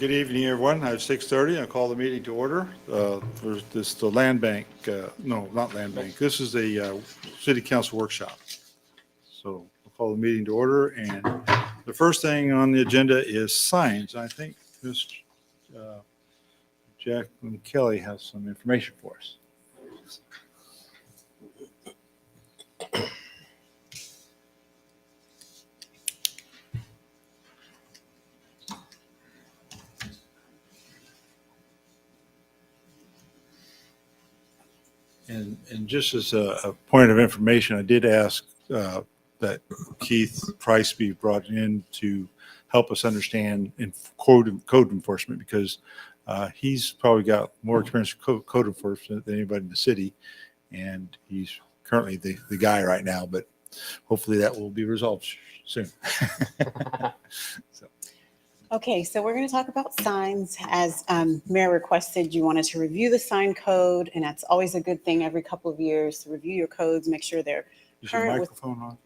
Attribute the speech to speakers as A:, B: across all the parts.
A: Good evening, everyone. It's 6:30. I call the meeting to order. There's this, the land bank, no, not land bank. This is a city council workshop. So I'll call the meeting to order. And the first thing on the agenda is signs. I think Ms. Jacqueline Kelly has some information for us. And just as a point of information, I did ask that Keith Price be brought in to help us understand in code enforcement, because he's probably got more experience with code enforcement than anybody in the city, and he's currently the guy right now, but hopefully that will be resolved soon. So.
B: Okay, so we're going to talk about signs. As Mayor requested, you wanted to review the sign code, and that's always a good thing every couple of years to review your codes, make sure they're
A: Is your
B: current
A: microphone on?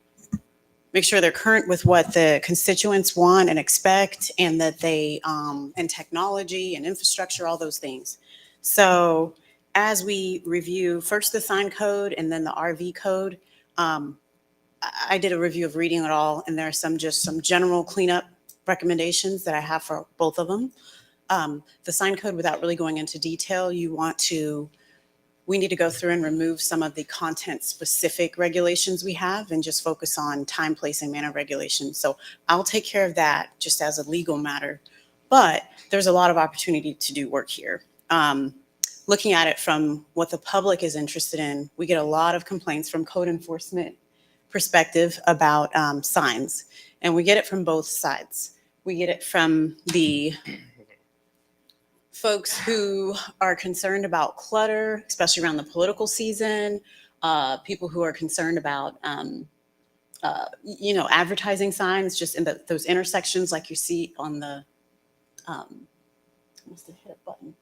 B: make sure they're current with what the constituents want and expect, and that they and technology and infrastructure, all those things. So as we review first the sign code and then the RV code, I did a review of reading it all, and there are some general cleanup recommendations that I have for both of them. The sign code, without really going into detail, we need to go through and remove some of the content specific regulations we have and just focus on time, place, and manner regulations. So I'll take care of that just as a legal matter, but there's a lot of opportunity to do work here. Looking at it from what the public is interested in, we get a lot of complaints from code enforcement perspective about signs, and we get it from both sides. We get it from the folks who are concerned about clutter, especially around the political season, people who are concerned about, advertising signs just in those intersections like you see on the, I must have hit a button.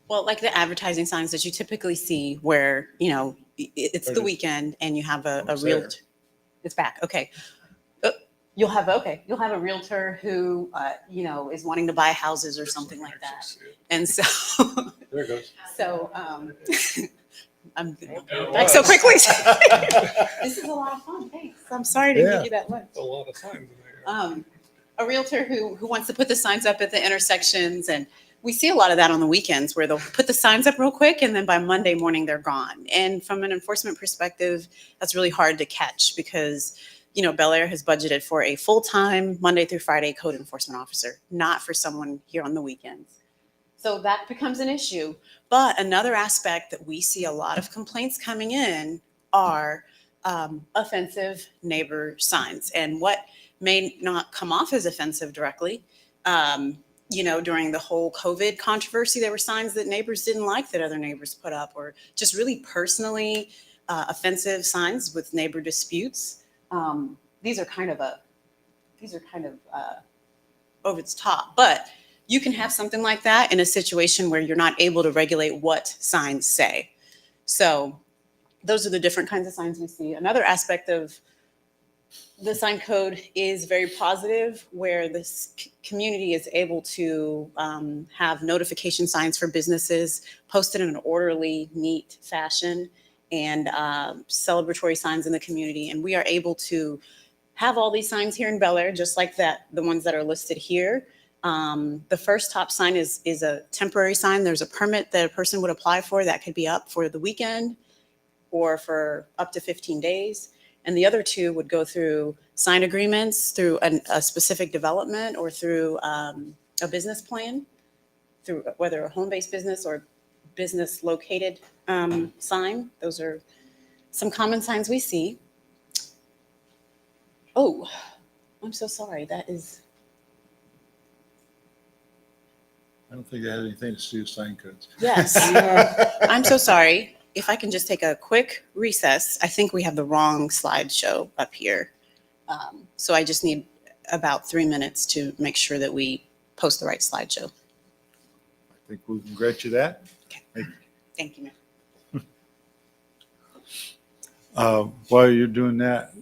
B: Well, like the advertising signs that you typically see where, it's the weekend and you have a realtor. It's back. Okay. You'll have a realtor who, is wanting to buy houses or something like that. And so,
A: There it goes.
B: So, I'm back so quickly. This is a lot of fun. Thanks. I'm sorry to give you that lunch.
C: A lot of signs in there.
B: A realtor who wants to put the signs up at the intersections, and we see a lot of that on the weekends where they'll put the signs up real quick and then by Monday morning they're gone. And from an enforcement perspective, that's really hard to catch because, Bel Aire has budgeted for a full-time Monday through Friday code enforcement officer, not for someone here on the weekends. So that becomes an issue. But another aspect that we see a lot of complaints coming in are offensive neighbor signs. And what may not come off as offensive directly, during the whole COVID controversy, there were signs that neighbors didn't like that other neighbors put up, or just really personally offensive signs with neighbor disputes. These are kind of over the top, but you can have something like that in a situation where you're not able to regulate what signs say. So those are the different kinds of signs we see. Another aspect of the sign code is very positive, where this community is able to have notification signs for businesses posted in an orderly, neat fashion, and celebratory signs in the community. And we are able to have all these signs here in Bel Aire, just like that, the ones that are listed here. The first top sign is a temporary sign. There's a permit that a person would apply for that could be up for the weekend or for up to 15 days. And the other two would go through sign agreements, through a specific development, or through a business plan, through whether a home-based business or business located sign. Those are some common signs we see. Oh, I'm so sorry. That is.
A: I don't think that has anything to do with sign codes.
B: Yes. I'm so sorry. If I can just take a quick recess, I think we have the wrong slideshow up here. So I just need about 3 minutes to make sure that we post the right slideshow.
A: I think we can grant you that.
B: Okay. Thank you, ma'am.
A: While you're doing that,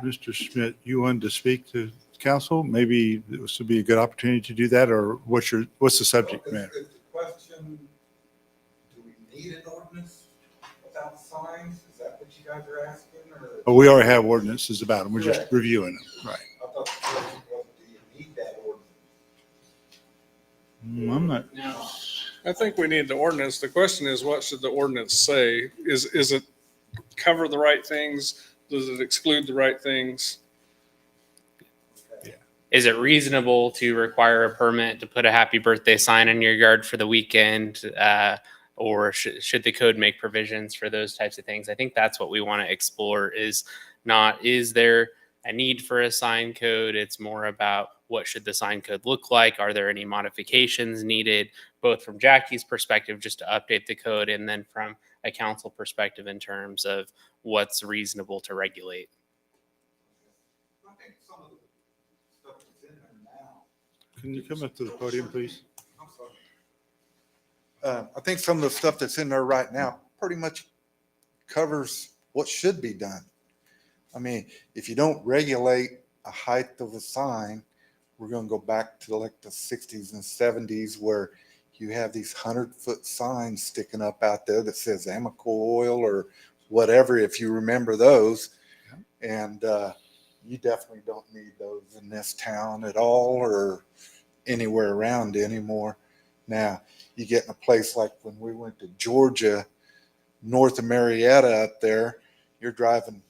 A: Mr. Schmidt, you wanted to speak to council? Maybe this would be a good opportunity to do that, or what's the subject
D: Well,
A: matter?
D: is the question, do we need an ordinance without signs? Is that what you guys are asking, or?
A: Oh, we already have ordinances about them. We're just
D: Correct.
A: reviewing them. Right.
D: I thought the question was, do you need that ordinance?
A: I'm not.
C: I think we need the ordinance. The question is, what should the ordinance say? Is it cover the right things? Does it exclude the right things?
E: Is it reasonable to require a permit to put a happy birthday sign in your yard for the weekend? Or should the code make provisions for those types of things? I think that's what we want to explore, is not, is there a need for a sign code? It's more about, what should the sign code look like? Are there any modifications needed, both from Jackie's perspective, just to update the code, and then from a council perspective in terms of what's reasonable to regulate?
D: I think some of the stuff that's in there now.
A: Can you come up to the podium, please?
D: I'm sorry. I think some of the stuff that's in there right now pretty much covers what should be done. I mean, if you don't regulate a height of a sign, we're going to go back to like the 60s and 70s where you have these 100-foot signs sticking up out there that says Amoco oil or whatever, if you remember those. And you definitely don't need those in this town at all or anywhere around anymore. Now, you get in a place like when we went to Georgia, north of Marietta up there, you're driving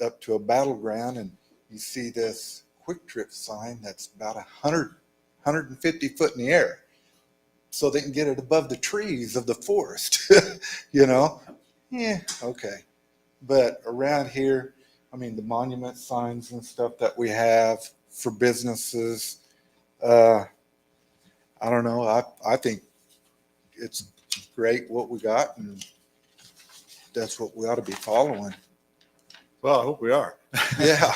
D: up to a battleground and you see this Quick Trip sign that's about 150 foot in the air, so they can get it above the trees of the forest. Yeah, okay. But around here, I mean, the monument signs and stuff that we have for businesses, I don't know. I think it's great what we got, and that's what we ought to be following.
A: Well, I hope we are.
D: Yeah,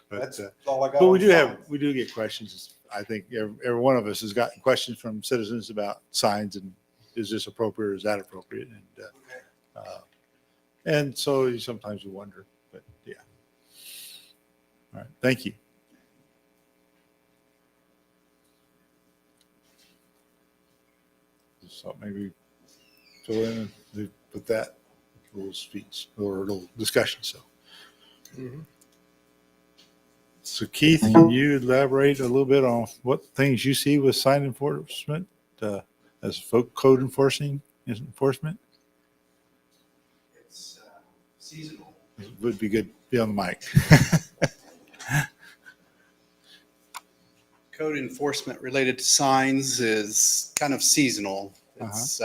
A: But,
D: that's all I got.
A: but
D: on
A: we do get questions. I think every one of us has gotten questions from citizens about signs and is this appropriate or is that appropriate? And so sometimes you wonder, but yeah. All right. Thank you. So maybe fill in and put that little speech or little discussion. So. So Keith, can you elaborate a little bit on what things you see with sign enforcement as code enforcement?
F: It's seasonal.
A: It would be good to be on the mic.
F: Code enforcement related to signs is kind of seasonal. It's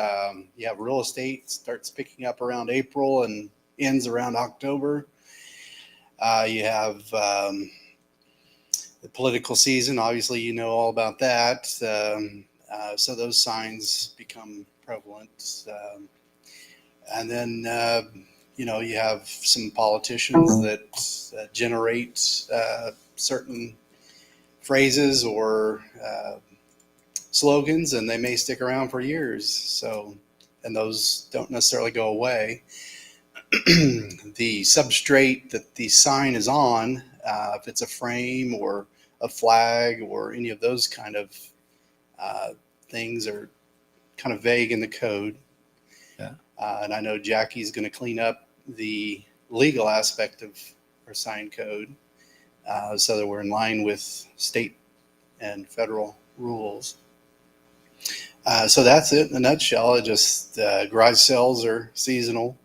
F: you have real estate starts picking up around April and ends around October. You have the political season. Obviously, you know all about that. So those signs become prevalent. And then, you have some politicians that generate certain phrases or slogans, and they may stick around for years. So, and those don't necessarily go away. The substrate that the sign is on, if it's a frame or a flag or any of those kind of things, are kind of vague in the code.
A: Yeah.
F: And I know Jackie's going to clean up the legal aspect of our sign code so that we're in line with state and federal rules. So that's it in a nutshell. It just garage sales are seasonal.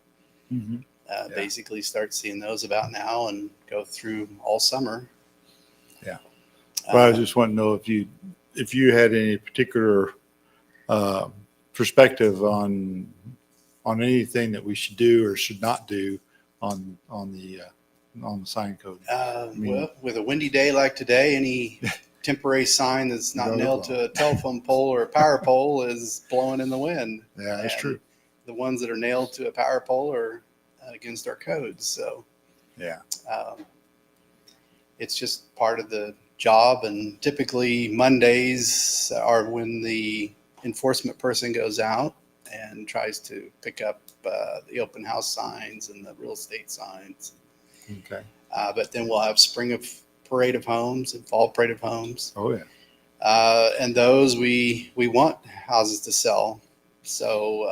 A: Mm-hmm.
F: Basically start seeing those about now and go through all summer.
A: Yeah. Well, I just want to know if you had any particular perspective on anything that we should do or should not do on the sign code.
F: Well, with a windy day like today, any temporary sign that's not nailed to a telephone pole or a power pole is blowing in the wind.
A: Yeah, that's true.
F: The ones that are nailed to a power pole are against our codes. So
A: Yeah.
F: It's just part of the job. And typically Mondays are when the enforcement person goes out. and tries to pick up the open house signs and the real estate signs.
A: Okay.
F: But then we'll have spring of parade of homes and fall parade of homes.
A: Oh, yeah.
F: And those we want houses to sell. So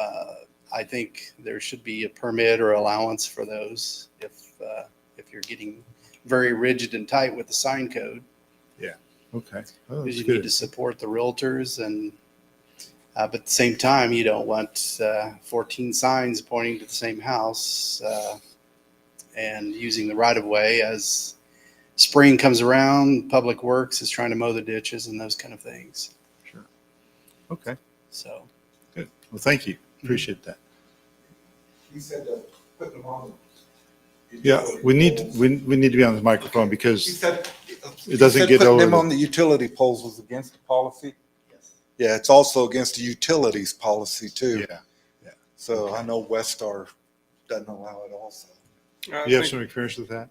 F: I think there should be a permit or allowance for those if you're getting very rigid and tight with the sign code.
A: Okay. Oh,
F: Because
A: that's
F: you need
A: good.
F: to support the realtors and but at the same time, you don't want 14 signs pointing to the same house and using the right of way as spring comes around. Public Works is trying to mow the ditches and those kind of things.
A: Sure. Okay.
F: So
A: Good. Well, thank you. Appreciate that.
D: You said putting them on.
A: Yeah, we need to be on the microphone
D: You
A: because
D: said,
A: it doesn't get
D: putting
A: over
D: them
A: the-
D: on the utility poles was against the policy? Yeah, it's also against the utilities policy too.
A: yeah.
D: So I know Westar doesn't allow it also.
C: I
A: Do you have
C: think-
A: some experience with that?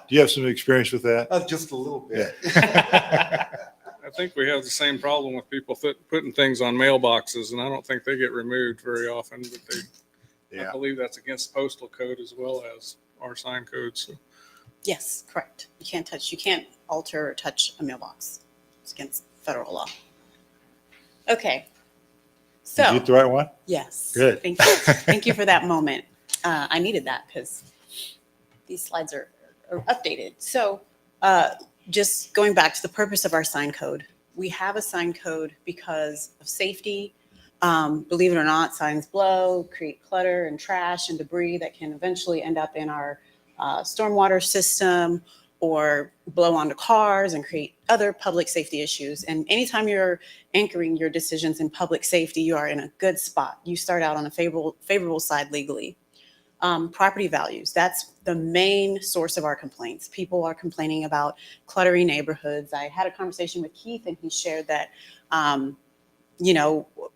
A: Do you have some experience with that?
D: Just a little bit.
C: I think we have the same problem with people putting things on mailboxes, and I don't think they get removed very often, but I
A: Yeah.
C: believe that's against postal code as well as our sign code. So
B: Yes, correct. You can't alter or touch a mailbox. It's against federal law. Okay.
A: Did you
B: So,
A: get the right one?
B: yes.
A: Good.
B: Thank you. Thank you for that moment. I needed that because these slides are updated. So, just going back to the purpose of our sign code, we have a sign code because of safety. Believe it or not, signs blow, create clutter and trash and debris that can eventually end up in our stormwater system or blow onto cars and create other public safety issues. And anytime you're anchoring your decisions in public safety, you are in a good spot. You start out on a favorable side legally. Property values, that's the main source of our complaints. People are complaining about cluttery neighborhoods. I had a conversation with Keith and he shared that,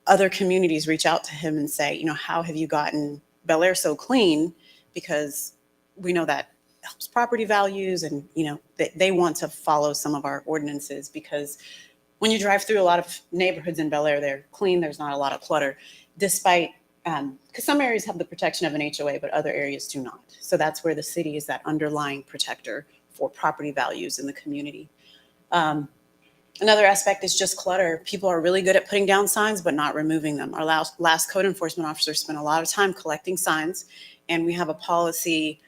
B: other communities reach out to him and say, how have you gotten Bel Aire so clean? Because we know that helps property values and, they want to follow some of our ordinances because when you drive through a lot of neighborhoods in Bel Aire, they're clean. There's not a lot of clutter, despite because some areas have the protection of an HOA, but other areas do not. So that's where the city is that underlying protector for property values in the community. Another aspect is just clutter. People are really good at putting down signs, but not removing them. Our last code enforcement officer spent a lot of time collecting signs, and we have a policy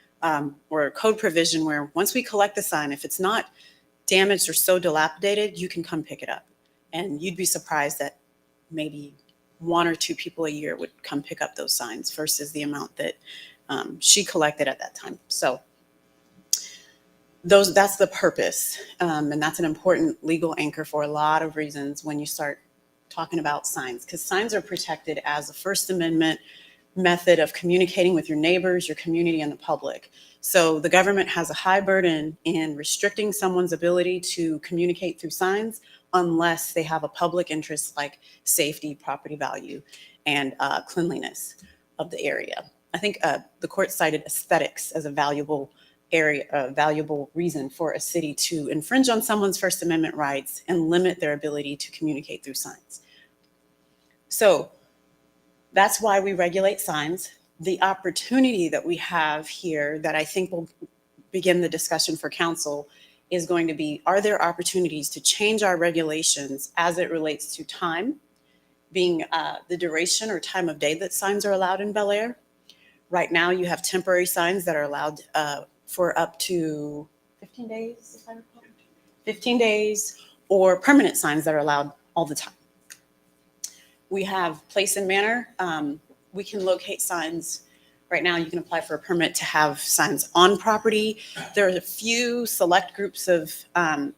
B: or a code provision where once we collect the sign, if it's not damaged or so dilapidated, you can come pick it up. And you'd be surprised that maybe 1 or 2 people a year would come pick up those signs versus the amount that she collected at that time. So that's the purpose. And that's an important legal anchor for a lot of reasons when you start talking about signs, because signs are protected as a First Amendment method of communicating with your neighbors, your community, and the public. So the government has a high burden in restricting someone's ability to communicate through signs unless they have a public interest like safety, property value, and cleanliness of the area. I think the court cited aesthetics as a valuable reason for a city to infringe on someone's First Amendment rights and limit their ability to communicate through signs. So that's why we regulate signs. The opportunity that we have here that I think will begin the discussion for council is going to be, are there opportunities to change our regulations as it relates to time, being the duration or time of day that signs are allowed in Bel Aire? Right now, you have temporary signs that are allowed for up to 15 days, if I recall. 15 days, or permanent signs that are allowed all the time. We have place and manner. We can locate signs. Right now, you can apply for a permit to have signs on property. There are a few select groups of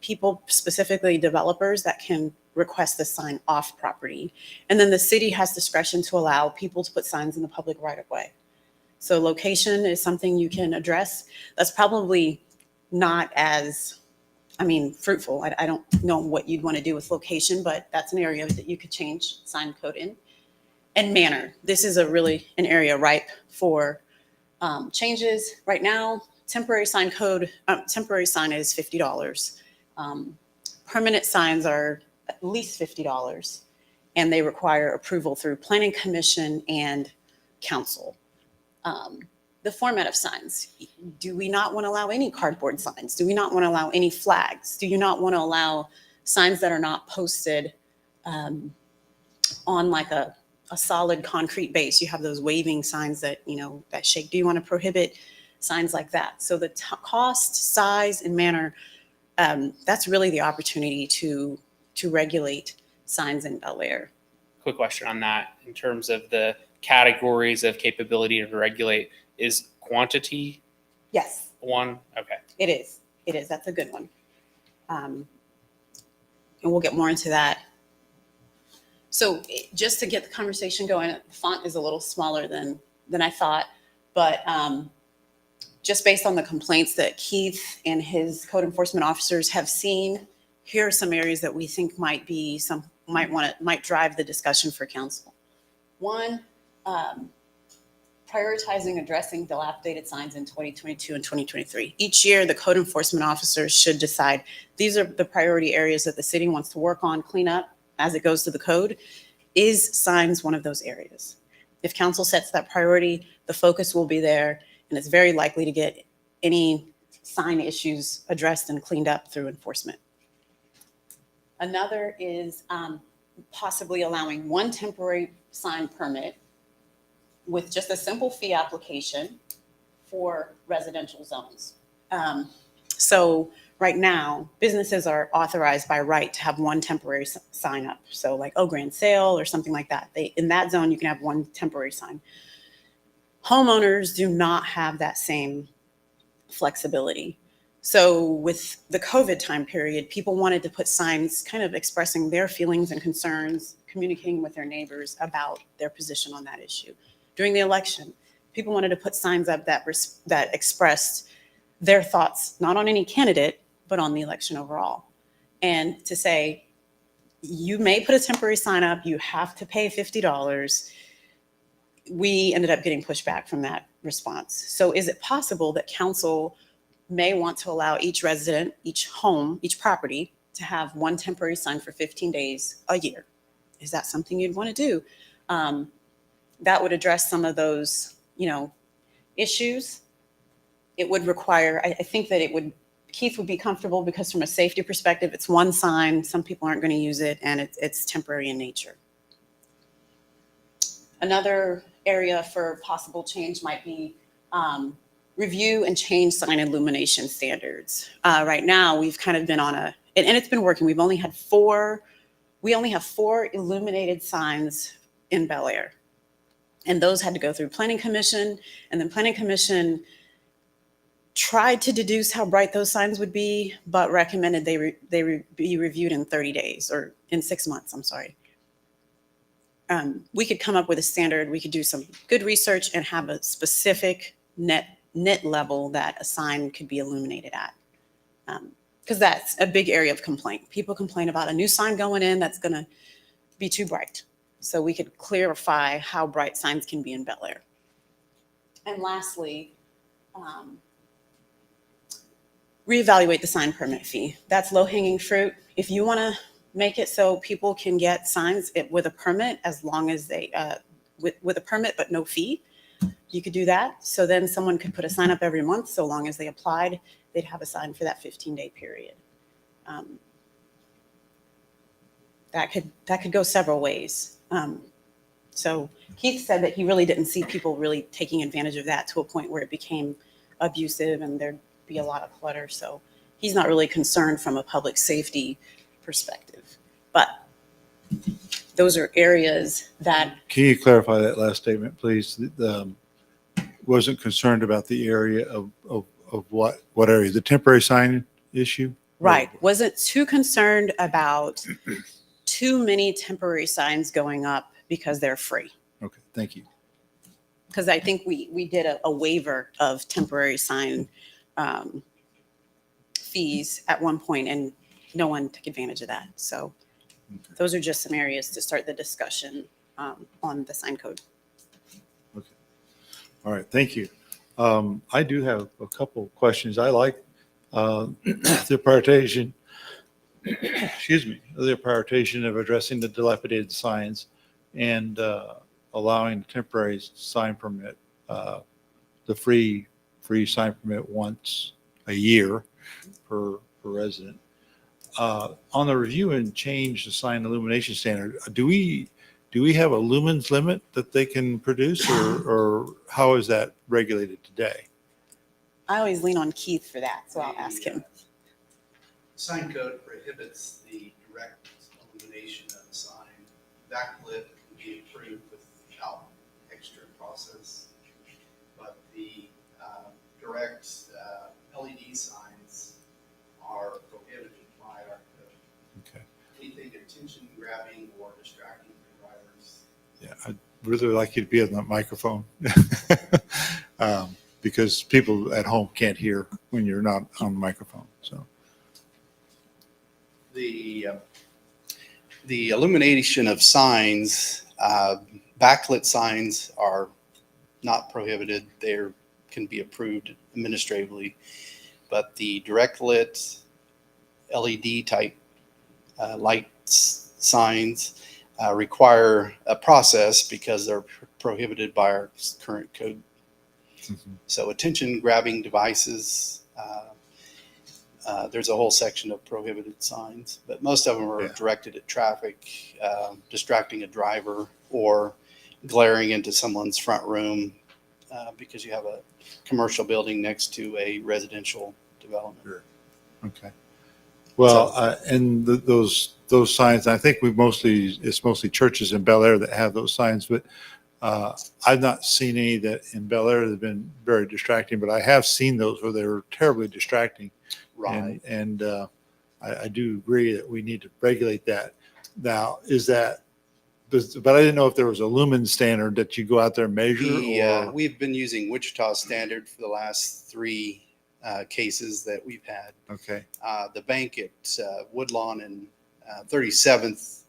B: people, specifically developers, that can request the sign off property. And then the city has discretion to allow people to put signs in the public right of way. So location is something you can address. That's probably not as, fruitful. I don't know what you'd want to do with location, but that's an area that you could change sign code in. And manner. This is an area ripe for changes. Right now, temporary sign is $50. Permanent signs are at least $50. and they require approval through Planning Commission and Council. The format of signs. Do we not want to allow any cardboard signs? Do we not want to allow any flags? Do you not want to allow signs that are not posted on like a solid concrete base? You have those waving signs that, that shake. Do you want to prohibit signs like that? So the cost, size, and manner, that's really the opportunity to regulate signs in Bel Aire.
E: Quick question on that. In terms of the categories of capability to regulate, is quantity
B: Yes,
E: one? Okay.
B: it is. It is. That's a good one. And we'll get more into that. So just to get the conversation going, the font is a little smaller than I thought, but just based on the complaints that Keith and his code enforcement officers have seen, here are some areas that we think might drive the discussion for council. One, prioritizing addressing dilapidated signs in 2022 and 2023. Each year, the code enforcement officers should decide these are the priority areas that the city wants to work on, clean up as it goes to the code. Is signs one of those areas? If council sets that priority, the focus will be there, and it's very likely to get any sign issues addressed and cleaned up through enforcement. Another is possibly allowing one temporary sign permit with just a simple fee application for residential zones. So right now, businesses are authorized by right to have one temporary sign up. So like, grand sale or something like that. In that zone, you can have one temporary sign. Homeowners do not have that same flexibility. So with the COVID time period, people wanted to put signs kind of expressing their feelings and concerns, communicating with their neighbors about their position on that issue. During the election, people wanted to put signs up that expressed their thoughts, not on any candidate, but on the election overall. And to say, you may put a temporary sign up, you have to pay $50. We ended up getting pushback from that response. So is it possible that council may want to allow each resident, each home, each property to have one temporary sign for 15 days a year? Is that something you'd want to do? That would address some of those, issues. It would require, I think that Keith would be comfortable because from a safety perspective, it's one sign, some people aren't going to use it, and it's temporary in nature. Another area for possible change might be review and change sign illumination standards. Right now, we've kind of been on and it's been working. We only have four illuminated signs in Bel Aire. And those had to go through Planning Commission, and then Planning Commission tried to deduce how bright those signs would be, but recommended they be reviewed in 30 days or in 6 months, I'm sorry. We could come up with a standard, we could do some good research and have a specific net level that a sign could be illuminated at. Because that's a big area of complaint. People complain about a new sign going in that's gonna be too bright. So we could clarify how bright signs can be in Bel Aire. And lastly, reevaluate the sign permit fee. That's low-hanging fruit. If you want to make it so people can get signs with a permit, as long as they with a permit but no fee, you could do that. So then someone could put a sign up every month, so long as they applied, they'd have a sign for that 15-day period. That could go several ways. So Keith said that he really didn't see people really taking advantage of that to a point where it became abusive and there'd be a lot of clutter. So he's not really concerned from a public safety perspective. But those are areas that...
A: Can you clarify that last statement, please? Wasn't concerned about the area of what area? The temporary sign issue?
B: Right. Wasn't too concerned about too many temporary signs going up because they're free.
A: Okay, thank you.
B: Because I think we did a waiver of temporary sign fees at one point, and no one took advantage of that. So those are just some areas to start the discussion on the sign code.
A: Okay. All right, thank you. I do have a couple questions. I like the prioritization excuse me, the prioritization of addressing the dilapidated signs and allowing temporary sign permit, the free sign permit once a year per resident. On the review and change the sign illumination standard, do we have a lumens limit that they can produce, or how is that regulated today?
B: I always lean on Keith for that, so I'll ask him.
F: Sign code prohibits the direct illumination of the sign. Backlit can be approved without extra process, but the direct LED signs are prohibited by our code.
A: Okay.
F: Anything attention grabbing or distracting for drivers.
A: Yeah, I'd really like you to be on that microphone. Because people at home can't hear when you're not on the microphone, so.
F: The illumination of signs, backlit signs are not prohibited. They can be approved administratively, but the direct lit LED type lights signs require a process because they're prohibited by our current code.
A: Mhm.
F: So attention grabbing devices, there's a whole section of prohibited signs, but most of them are
A: Yeah.
F: directed at traffic, distracting a driver or glaring into someone's front room because you have a commercial building next to a residential development.
A: Sure. Okay. Well, and those signs, I think it's mostly churches in Bel Aire that have those signs, but I've not seen any that in Bel Air that have been very distracting, but I have seen those where they were terribly distracting.
F: Right.
A: And I do agree that we need to regulate that. Now, but I didn't know if there was a lumen standard that you go out there and measure, or.
F: We've been using Wichita standard for the last 3 cases that we've had.
A: Okay.
F: The bank at Woodlawn and 37th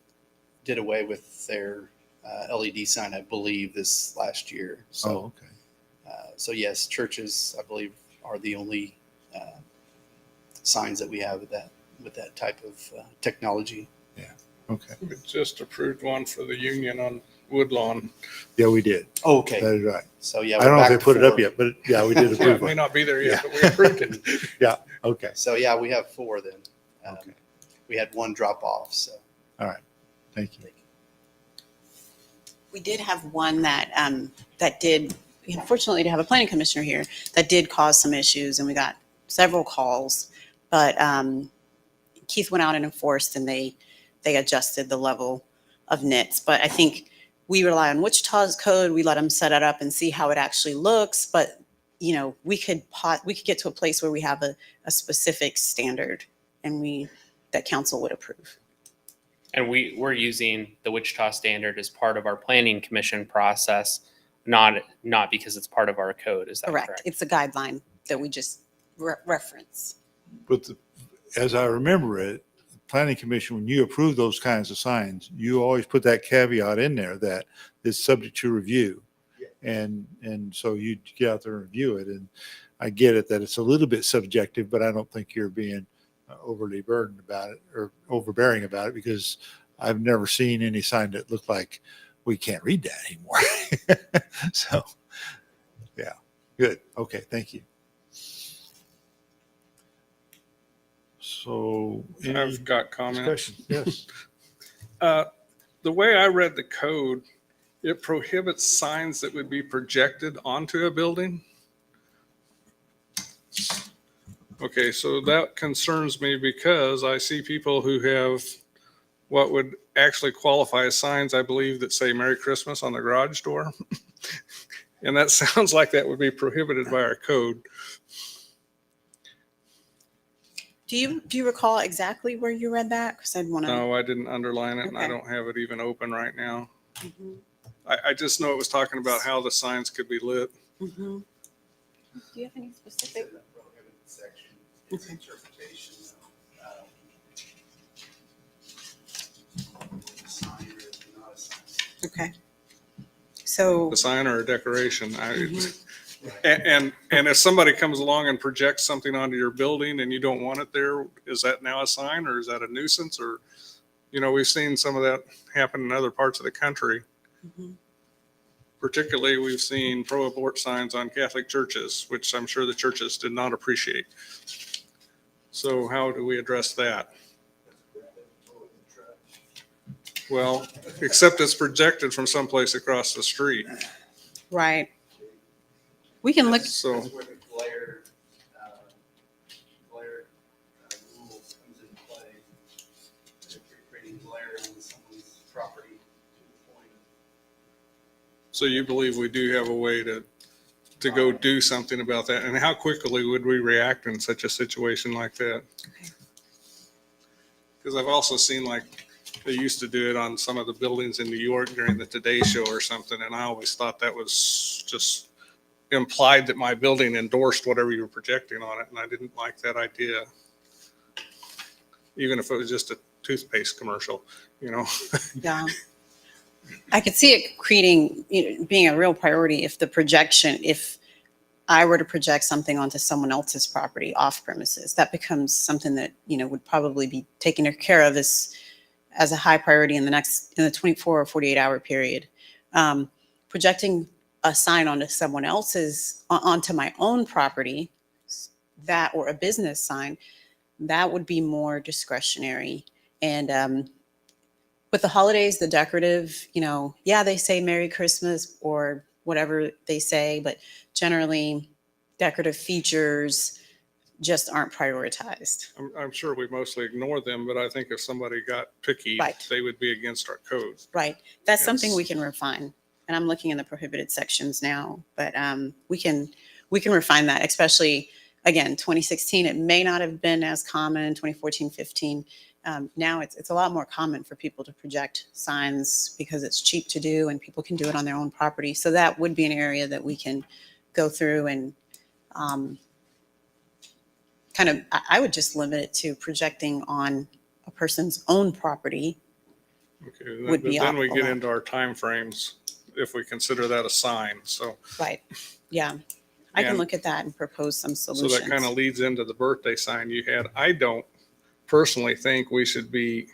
F: did away with their LED sign, I believe, this last year. So,
A: Oh, okay.
F: so yes, churches, I believe, are the only signs that we have with that type of technology.
A: Okay.
C: We just approved one for the union on Woodlawn.
A: Yeah, we did.
F: Okay,
A: That is right.
F: so yeah,
A: I don't know if
F: we're
A: they
F: back
A: put
F: to
A: it up
F: 4.
A: yet, but yeah, we did
C: Yeah,
A: approve
C: it may
A: it.
C: not be there yet,
A: Yeah.
C: but we approved it.
A: Yeah. Okay.
F: So yeah, we have 4 then.
A: Okay.
F: We had 1 drop off. So
A: Thank you.
B: We did have one that did, unfortunately, to have a planning commissioner here, that did cause some issues, and we got several calls. But Keith went out and enforced, and they adjusted the level of nits. But I think we rely on Wichita's code. We let them set it up and see how it actually looks. But we could get to a place where we have a specific standard, and that council would approve.
E: And we're using the Wichita standard as part of our planning commission process, not because it's part of our code. Is that correct?
B: It's a guideline that we just reference.
A: But as I remember it, the planning commission, when you approve those kinds of signs, you always put that caveat in there that it's subject to review. And so you get out there and review it. And I get it that it's a little bit subjective, but I don't think you're being overly burdened about it or overbearing about it, because I've never seen any sign that looked like we can't read that anymore. So, yeah, good. Okay, thank you. So, any
C: I've got comments.
A: discussion? Yes.
C: The way I read the code, it prohibits signs that would be projected onto a building. Okay, so that concerns me because I see people who have what would actually qualify as signs, I believe, that say Merry Christmas on the garage door. And that sounds like that would be prohibited by our code.
B: Do you recall exactly where you read that? Because I'd want to.
C: No, I didn't underline it, and I
B: Okay.
C: don't have it even open right now.
B: Mhm,
C: I just know it was talking about how the signs could be lit.
B: mhm. Do you have any specific?
F: that prohibited section is
B: Okay.
F: interpretation of sign or not a sign.
B: Okay. So
C: A sign or a decoration.
B: Mhm.
C: And if somebody comes along and projects something onto your building and you don't want it there, is that now a sign or is that a nuisance? Or, we've seen some of that happen in other parts of the country.
B: Mhm.
C: Particularly, we've seen pro-abort signs on Catholic churches, which I'm sure the churches did not appreciate. So how do we address that? Well, except it's projected from someplace across the street.
B: Right. We can look,
C: So,
F: That's where the glare rule comes into play. If you're creating glare on someone's property to the point of
C: so you believe we do have a way to go do something about that? And how quickly would we react in such a situation like that? Because I've also seen like they used to do it on some of the buildings in New York during the Today Show or something. And I always thought that was just implied that my building endorsed whatever you were projecting on it. And I didn't like that idea. Even if it was just a toothpaste commercial,
B: yeah. I could see it creating, being a real priority if I were to project something onto someone else's property off premises, that becomes something that, would probably be taken care of as a high priority in the 24 or 48 hour period. Projecting a sign onto my own property, that, or a business sign, that would be more discretionary. And with the holidays, the decorative, they say Merry Christmas or whatever they say, but generally decorative features just aren't prioritized.
C: I'm sure we mostly ignore them, but I think if somebody got picky,
B: Right.
C: they would be against our code.
B: Right. That's
C: Yes.
B: something we can refine. And I'm looking in the prohibited sections now, but we can refine that, especially, again, 2016, it may not have been as common, 2014, 15. Now it's a lot more common for people to project signs because it's cheap to do and people can do it on their own property. So that would be an area that we can go through and I would just limit it to projecting on a person's own property.
C: Okay,
B: Would
C: but
B: be
C: then we get
B: allowed.
C: into our timeframes if we consider that a sign. So,
B: Right. Yeah. I can
C: And-
B: look at that and propose some
C: so
B: solutions.
C: that kind of leads into the birthday sign you had. I don't personally think we should be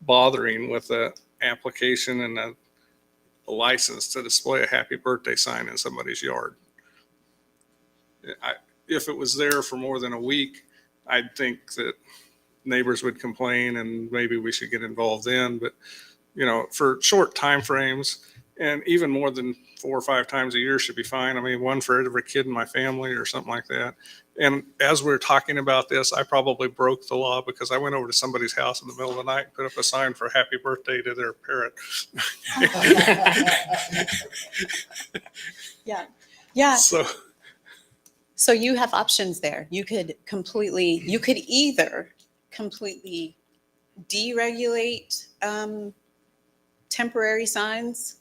C: bothering with a application and a license to display a happy birthday sign in somebody's yard. If it was there for more than a week, I'd think that neighbors would complain and maybe we should get involved then. But, for short time frames and even more than 4 or 5 times a year should be fine. I mean, one for every kid in my family or something like that. And as we're talking about this, I probably broke the law because I went over to somebody's house in the middle of the night and put up a sign for happy birthday to their parrot.
B: Yeah. Yeah.
C: So,
B: You have options there. You could either completely deregulate temporary signs.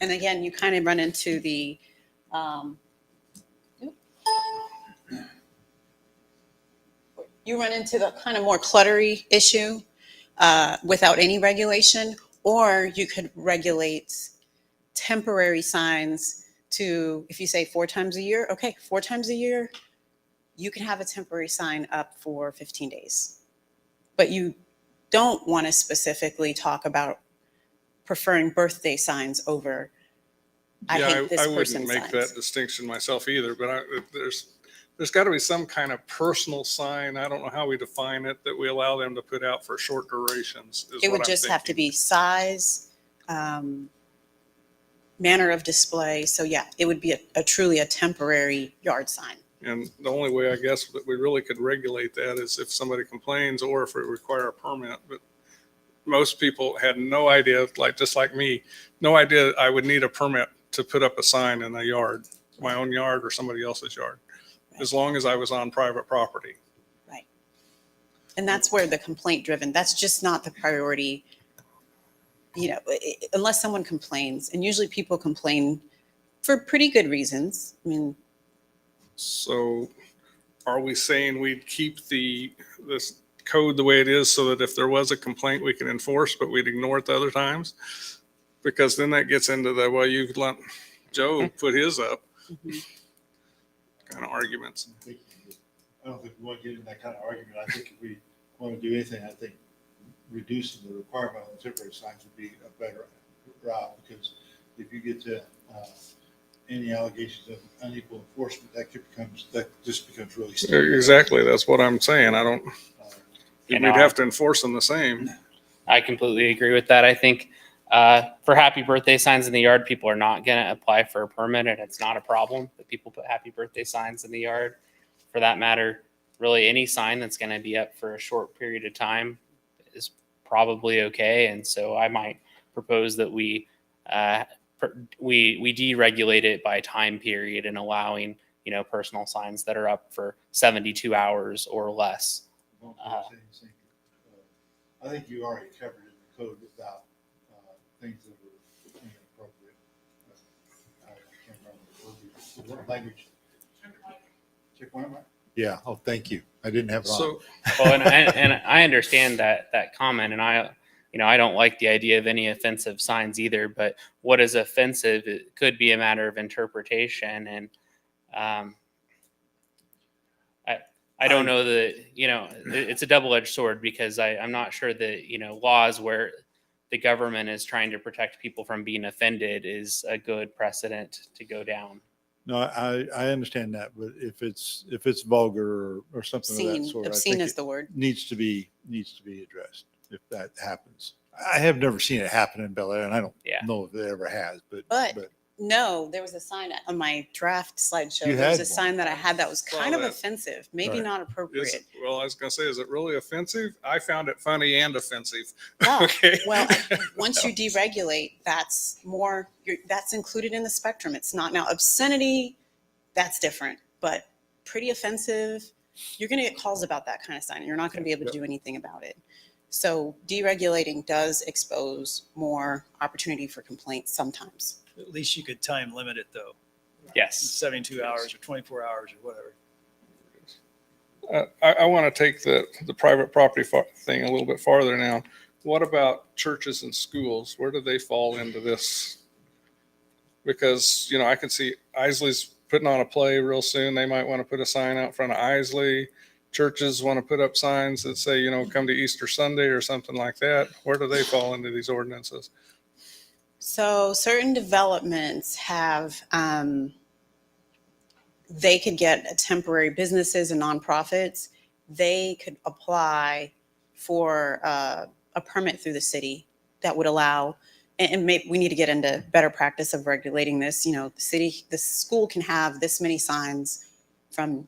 B: And again, you kind of run into the kind of more cluttery issue without any regulation, or you could regulate temporary signs to, if you say 4 times a year, okay, 4 times a year, you can have a temporary sign up for 15 days. But you don't want to specifically talk about preferring birthday signs over, I hate this
C: I wouldn't
B: person's
C: make
B: signs.
C: that distinction myself either, but there's got to be some kind of personal sign. I don't know how we define it, that we allow them to put out for short durations.
B: It would just have to be size, manner of display. So yeah, it would be a truly a temporary yard sign.
C: And the only way I guess that we really could regulate that is if somebody complains or if we require a permit. But most people had no idea, just like me, no idea I would need a permit to put up a sign in a yard, my own yard or somebody else's yard, as long as I was on private property.
B: Right. And that's where the complaint driven, that's just not the priority, unless someone complains. And usually people complain for pretty good reasons. I mean,
C: So are we saying we'd keep this code the way it is so that if there was a complaint we can enforce, but we'd ignore it the other times? Because then that gets into you've let Joe put his up. kind of arguments.
A: I don't think we want to get in that kind of argument. I think if we want to do anything, I think reducing the requirement on temporary signs would be a better route, because if you get to any allegations of unequal enforcement, that just becomes really stupid.
C: Exactly. That's what I'm saying. I don't,
E: You
C: we'd
E: know,
C: have to enforce them the same.
E: I completely agree with that. I think for happy birthday signs in the yard, people are not going to apply for a permit, and it's not a problem that people put happy birthday signs in the yard. For that matter, really any sign that's going to be up for a short period of time is probably okay. And so I might propose that we deregulate it by time period and allowing, personal signs that are up for 72 hours or less.
A: I think you already covered in the code about things that were inappropriate. I can't remember the word language. Check one, right? Yeah. Oh, thank you. I didn't have it on.
C: So,
E: Well, and I understand that comment, and I don't like the idea of any offensive signs either. But what is offensive? It could be a matter of interpretation, and I don't know that it's a double-edged sword, because I'm not sure that laws where the government is trying to protect people from being offended is a good precedent to go down.
A: No, I understand that, but if it's vulgar or something of that
B: Obscene,
A: sort, I
B: obscene
A: think
B: is the word.
A: needs to be addressed if that happens. I have never seen it happen in Bel Aire, and I don't know if it ever has. But
B: No, there was a sign on my draft slideshow.
A: You
B: There was
A: had
B: a
A: one.
B: sign that I had that was kind of
C: that-
B: offensive, maybe
A: Right.
B: not appropriate.
C: well, I was going to say, is it really offensive? I found it funny and offensive.
B: Oh,
C: Okay.
B: well, once you deregulate, that's that's included in the spectrum. It's not now obscenity. That's different, but pretty offensive. You're going to get calls about that kind of sign. You're not going to be able to do anything about it. So deregulating does expose more opportunity for complaints sometimes.
G: At least you could time limit it though.
E: Yes.
G: 72 hours or 24 hours or whatever.
C: I want to take the private property thing a little bit farther now. What about churches and schools? Where do they fall into this? Because, I can see Isley's putting on a play real soon. They might want to put a sign out front of Isley. Churches want to put up signs that say, come to Easter Sunday or something like that. Where do they fall into these ordinances?
B: So certain developments have, they could get temporary businesses and nonprofits. They could apply for a permit through the city that would allow, and maybe we need to get into better practice of regulating this. The school can have this many signs from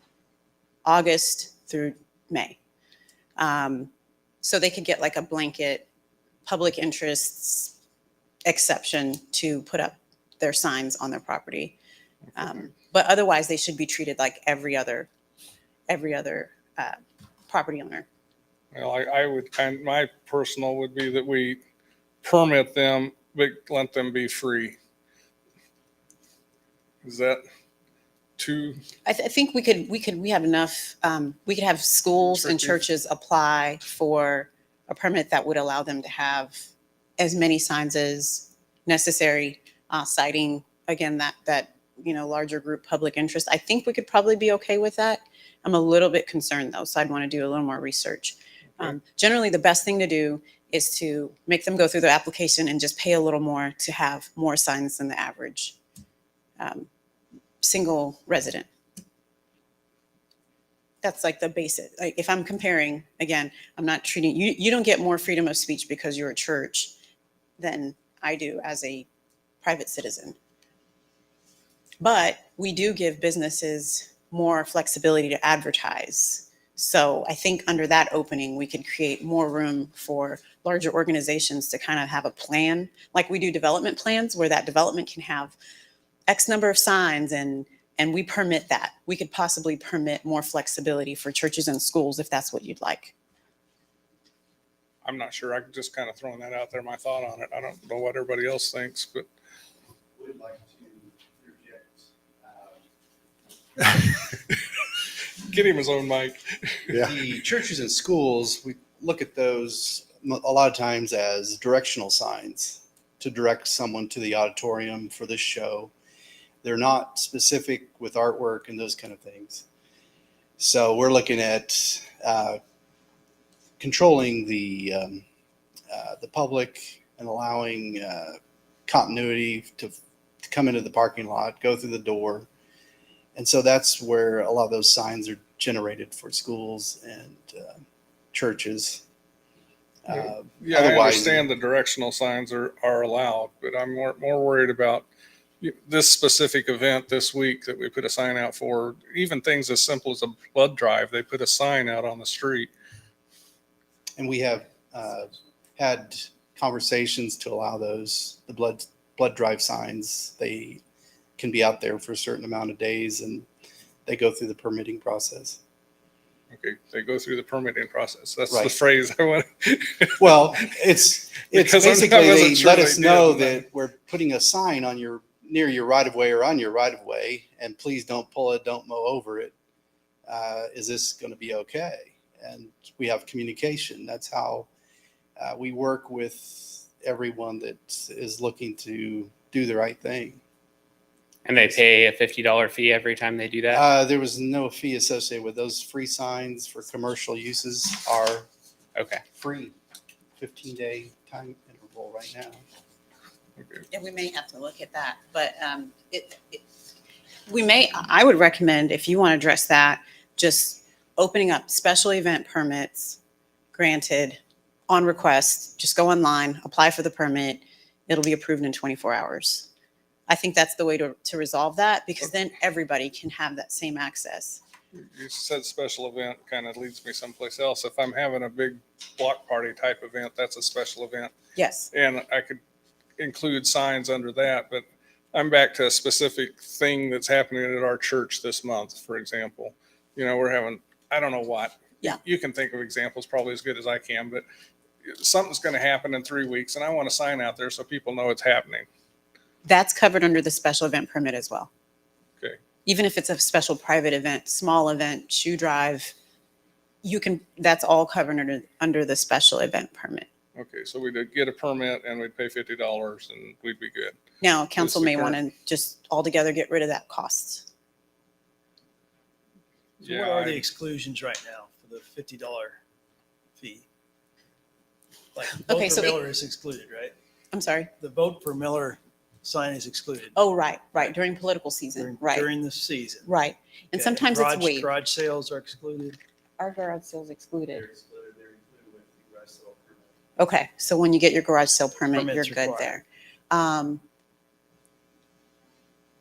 B: August through May. So they could get like a blanket public interests exception to put up their signs on their property. But otherwise they should be treated like every other property owner.
C: Well, I would, and my personal would be that we permit them, but let them be free. Is that too?
B: I think we have enough, we could have schools and churches apply for a permit that would allow them to have as many signs as necessary, citing again that larger group public interest. I think we could probably be okay with that. I'm a little bit concerned though, so I'd want to do a little more research. Generally, the best thing to do is to make them go through the application and just pay a little more to have more signs than the average single resident. That's like the basic. Like if I'm comparing, again, I'm not treating you. You don't get more freedom of speech because you're a church than I do as a private citizen. But we do give businesses more flexibility to advertise. So I think under that opening, we could create more room for larger organizations to kind of have a plan, like we do development plans, where that development can have X number of signs and we permit that. We could possibly permit more flexibility for churches and schools if that's what you'd like.
C: I'm not sure. I'm just kind of throwing that out there, my thought on it. I don't know what everybody else thinks, but.
F: Would like to reject.
C: Get him his own mic.
A: Yeah.
F: The churches and schools, we look at those a lot of times as directional signs to direct someone to the auditorium for this show. they're not specific with artwork and those kind of things. So we're looking at controlling the public and allowing continuity to come into the parking lot, go through the door. And so that's where a lot of those signs are generated for schools and churches.
C: Yeah, I
F: Otherwise-
C: understand the directional signs are allowed, but I'm more worried about this specific event this week that we put a sign out for. Even things as simple as a blood drive, they put a sign out on the street.
F: And we have had conversations to allow those, the blood drive signs. They can be out there for a certain amount of days, and they go through the permitting process.
C: Okay, they go through the permitting process. That's the
F: Right.
C: phrase I want.
F: Well, it's
C: Because I
F: basically
C: wasn't
F: they
C: sure
F: let
C: they
F: us
C: did,
F: know
C: and then-
F: that we're putting a sign on near your right of way or on your right of way, and please don't pull it, don't mow over it. Is this going to be okay? And we have communication. That's how we work with everyone that is looking to do the right thing.
E: And they pay a $50 fee every time they do that?
F: There was no fee associated with those. Free signs for commercial uses are
E: Okay.
F: free. 15-day time interval right now.
C: Okay.
B: And we may have to look at that, but I would recommend, if you want to address that, just opening up special event permits granted on request. Just go online, apply for the permit. It'll be approved in 24 hours. I think that's the way to resolve that, because then everybody can have that same access.
C: You said special event, kind of leads me someplace else. If I'm having a big block party type event, that's a special event.
B: Yes.
C: And I could include signs under that, but I'm back to a specific thing that's happening at our church this month, for example. We're having, I don't know what.
B: Yeah.
C: You can think of examples probably as good as I can, but something's going to happen in 3 weeks, and I want a sign out there so people know it's happening.
B: That's covered under the special event permit as well.
C: Okay.
B: Even if it's a special private event, small event, shoe drive, that's all covered under the special event permit.
C: Okay, so we'd get a permit and we'd pay $50 and we'd be good.
B: Now, council
C: the
B: may want
C: current-
B: to just altogether get rid of that cost.
G: So what are the exclusions right now for the $50 fee? Like
B: Okay,
G: vote
B: so
G: for
B: it-
G: Miller is excluded, right?
B: I'm sorry.
G: The vote for Miller sign is excluded.
B: Oh, right. During political season. Right.
G: During the season.
B: Right. And
G: Okay,
B: sometimes it's waived.
G: Garage sales are excluded.
B: Our garage sales excluded.
G: They're included with the garage sale permit.
B: Okay, so when you get your garage sale permit, you're
G: Permit's
B: good
G: required.
B: there.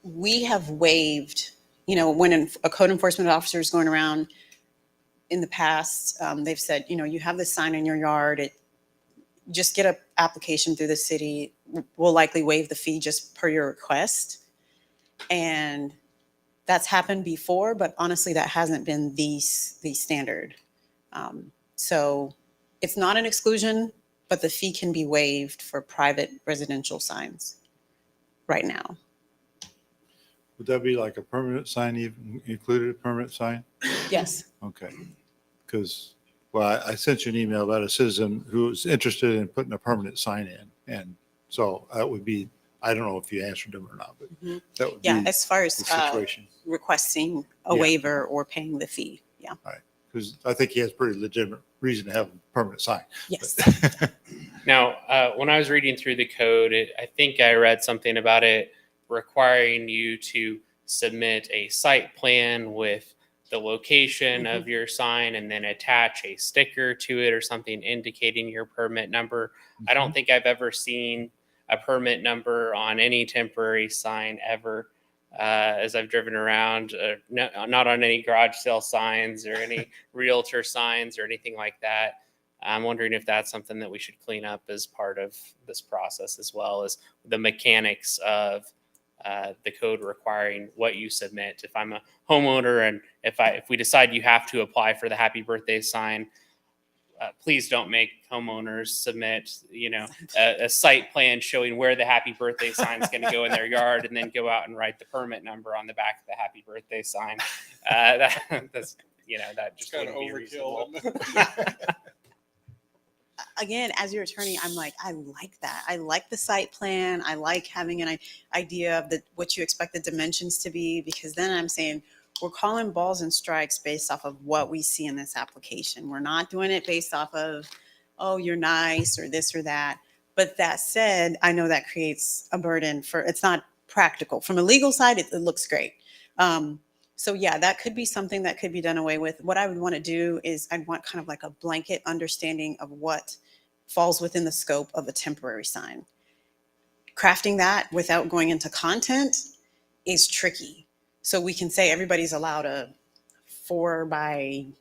B: We have waived, when a code enforcement officer is going around in the past, they've said, you have this sign in your yard, just get an application through the city. We'll likely waive the fee just per your request. And that's happened before, but honestly, that hasn't been the standard. So it's not an exclusion, but the fee can be waived for private residential signs right now.
A: Would that be like a permanent sign, even included a permanent sign?
B: Yes.
A: Okay. Because, well, I sent you an email about a citizen who was interested in putting a permanent sign in. And so that would be, I don't know if you answered them or not, but
B: Mhm.
A: that would be
B: Yeah,
A: the
B: as far as
A: situation.
B: requesting a
A: Yeah.
B: waiver or paying the fee. Yeah.
A: Because I think he has pretty legitimate reason to have a permanent sign.
B: Yes.
E: Now, when I was reading through the code, I think I read something about it requiring you to submit a site plan with the location of your sign and then attach a sticker to it or something indicating your permit number. I don't think I've ever seen a permit number on any temporary sign ever. As I've driven around, not on any garage sale signs or any realtor signs or anything like that. I'm wondering if that's something that we should clean up as part of this process, as well as the mechanics of the code requiring what you submit. If I'm a homeowner and if we decide you have to apply for the happy birthday sign, please don't make homeowners submit, a site plan showing where the happy birthday sign is going to go in their yard and then go out and write the permit number on the back of the happy birthday sign. That just
C: Kind of
E: wouldn't be
C: overkill.
E: reasonable.
B: again, as your attorney, I'm like, I like that. I like the site plan. I like having an idea of what you expect the dimensions to be, because then I'm saying we're calling balls and strikes based off of what we see in this application. We're not doing it based off of, oh, you're nice or this or that. But that said, I know that creates a burden it's not practical. From a legal side, it looks great. So yeah, that could be something that could be done away with. What I would want to do is I'd want kind of like a blanket understanding of what falls within the scope of a temporary sign. Crafting that without going into content is tricky. So we can say everybody's allowed a 4x8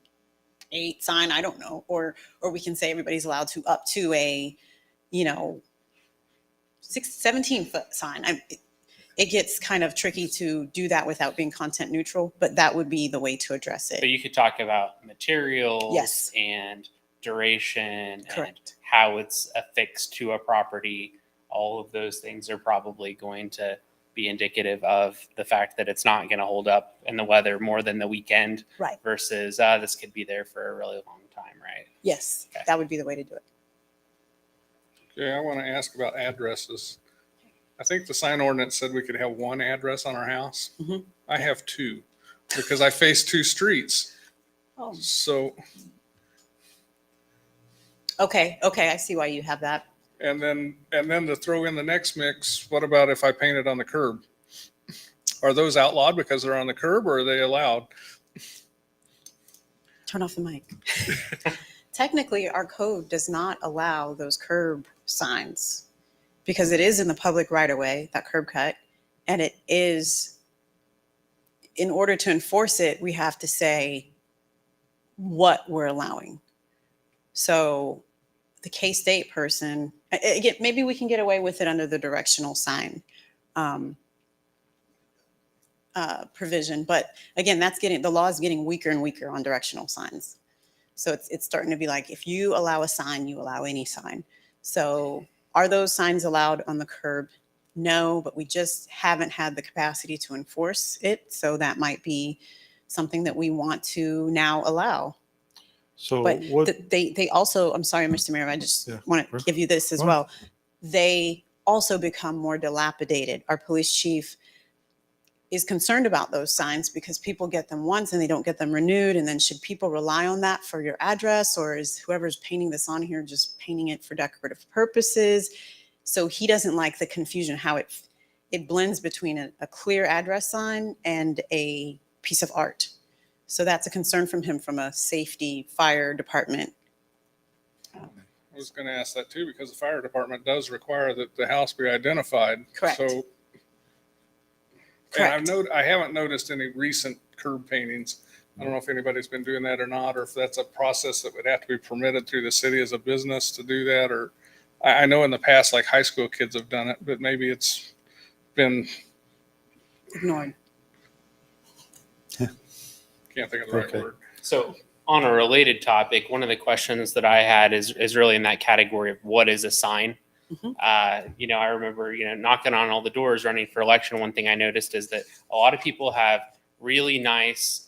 B: sign, I don't know, or we can say everybody's allowed to up to a, 17-foot sign. It gets kind of tricky to do that without being content neutral, but that would be the way to address it.
E: But you could talk about materials
B: Yes.
E: and duration
B: Correct.
E: and how it's affixed to a property. All of those things are probably going to be indicative of the fact that it's not going to hold up in the weather more than the weekend,
B: Right.
E: versus this could be there for a really long time, right?
B: Yes,
E: Okay.
B: that would be the way to do it.
C: Okay, I want to ask about addresses. I think the sign ordinance said we could have one address on our house.
B: Mhm.
C: I have two because I face two streets.
B: Oh,
C: So,
B: okay, I see why you have that.
C: and then to throw in the next mix, what about if I paint it on the curb? Are those outlawed because they're on the curb, or are they allowed?
B: Turn off the mic. Technically, our code does not allow those curb signs because it is in the public right of way, that curb cut, and it is, in order to enforce it, we have to say what we're allowing. So the K-State person, again, maybe we can get away with it under the directional sign provision, but again, the law is getting weaker and weaker on directional signs. So it's starting to be like, if you allow a sign, you allow any sign. So are those signs allowed on the curb? No, but we just haven't had the capacity to enforce it. So that might be something that we want to now allow.
A: So
B: But
A: what,
B: they also, I'm sorry, Mr. Mayor, I just
A: Yeah,
B: want
A: sure.
B: to give you this as
A: Go on.
B: well. They also become more dilapidated. Our police chief is concerned about those signs because people get them once and they don't get them renewed. And then should people rely on that for your address, or is whoever's painting this on here just painting it for decorative purposes? So he doesn't like the confusion, how it blends between a clear address sign and a piece of art. So that's a concern from him from a safety fire department.
C: I was going to ask that too, because the fire department does require that the house be identified.
B: Correct.
C: So,
B: Correct.
C: and I haven't noticed any recent curb paintings. I don't know if anybody's been doing that or not, or if that's a process that would have to be permitted through the city as a business to do that. Or I know in the past, like high school kids have done it, but maybe it's been,
B: Ignored.
C: can't think of the right
A: Okay.
C: word.
E: So on a related topic, one of the questions that I had is really in that category of what is a sign?
B: Mhm.
E: I remember, knocking on all the doors running for election. One thing I noticed is that a lot of people have really nice,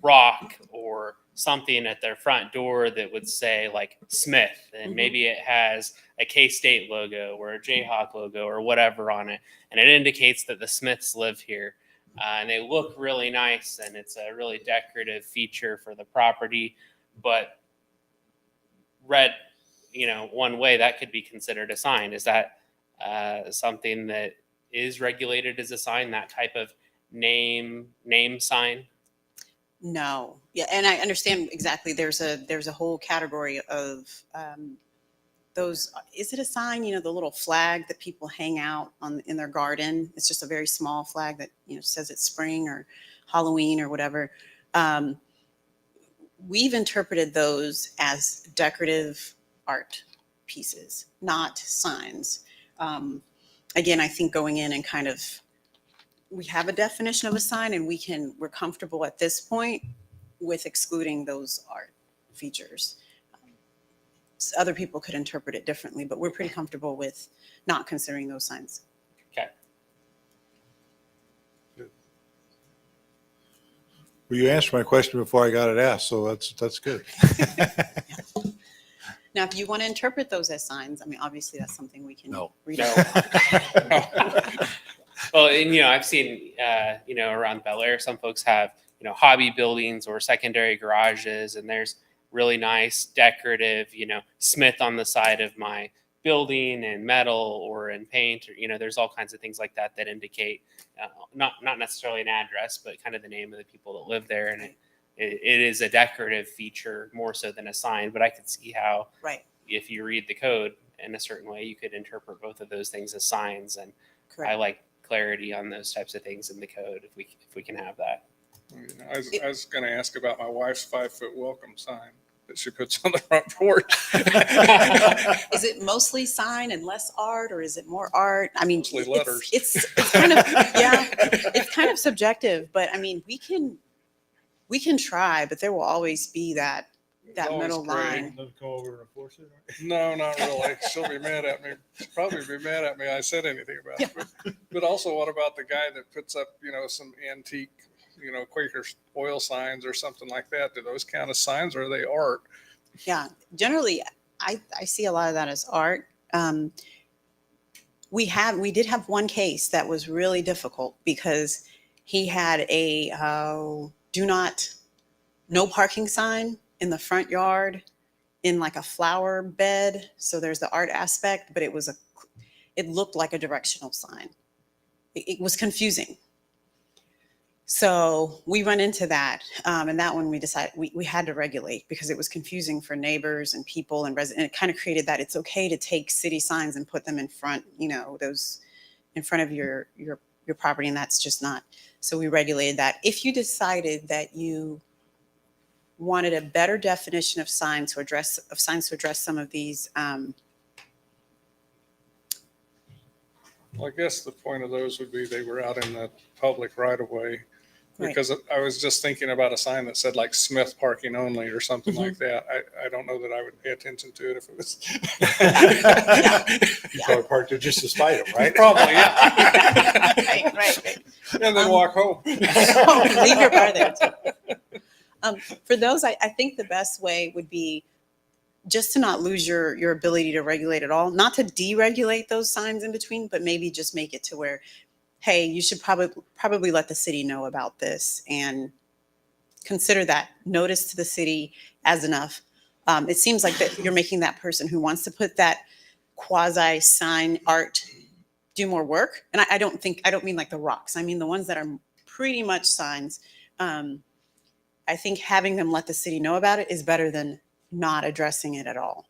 E: rock or something at their front door that would say like Smith, and
B: Mhm.
E: maybe it has a K-State logo or a Jayhawk logo or whatever on it. And it indicates that the Smiths live here. And they look really nice, and it's a really decorative feature for the property. But read, one way, that could be considered a sign. Is that something that is regulated as a sign? That type of name sign?
B: No. Yeah, and I understand exactly. There's a whole category of those. Is it a sign? The little flag that people hang out in their garden. It's just a very small flag that says it's spring or Halloween or whatever. We've interpreted those as decorative art pieces, not signs. Again, I think going in and kind of, we have a definition of a sign, and we're comfortable at this point with excluding those art features. Other people could interpret it differently, but we're pretty comfortable with not considering those signs.
E: Okay.
A: well, you answered my question before I got it asked, so that's good.
B: Now, if you want to interpret those as signs, I mean, obviously that's something we can
A: No.
B: read.
E: No. Well, and I've seen around Bel Air, some folks have hobby buildings or secondary garages, and there's really nice decorative Smith on the side of my building and metal or in paint, or there's all kinds of things like that that indicate not necessarily an address, but kind of the name of the people that live there, and it is a decorative feature more so than a sign. But I could see how,
B: Right.
E: if you read the code in a certain way, you could interpret both of those things as signs. And
B: Correct.
E: I like clarity on those types of things in the code if we can have that.
C: I was going to ask about my wife's 5-foot welcome sign that she puts on the front porch.
B: Is it mostly sign and less art, or is it more art? I mean,
C: Mostly letters.
B: It's kind of, yeah, it's kind of subjective, but I mean, we can try, but there will always be that
C: always
B: middle
C: gray.
B: line.
A: Come over and enforce it?
C: No, not really. She'll be mad at me. She'll probably be mad at me I said anything about it. But also, what about the guy that puts up, some antique, Quaker oil signs or something like that? Do those count as signs, or are they art?
B: Yeah, generally, I see a lot of that as art. We did have one case that was really difficult because he had a no parking sign in the front yard in like a flower bed. So there's the art aspect, but it looked like a directional sign. It was confusing. So we run into that. And that one we decided we had to regulate because it was confusing for neighbors and people and residents. And it kind of created that it's okay to take city signs and put them in front, those in front of your property. And that's just not. So we regulated that. If you decided that you wanted a better definition of signs to address some of these,
C: Well, I guess the point of those would be they were out in the public right of way.
B: Right.
C: Because I was just thinking about a sign that said like Smith parking only or something
B: Mhm.
C: like that. I don't know that I would pay attention to it if it was.
A: You probably parked there just to spite them, right?
C: Probably, yeah.
B: right.
C: And then walk home.
B: Leave your car there too. For those, I think the best way would be just to not lose your ability to regulate at all, not to deregulate those signs in between, but maybe just make it to where, hey, you should probably let the city know about this and consider that notice to the city as enough. It seems like that you're making that person who wants to put that quasi sign art do more work. And I don't mean like the rocks. I mean the ones that are pretty much signs. I think having them let the city know about it is better than not addressing it at all.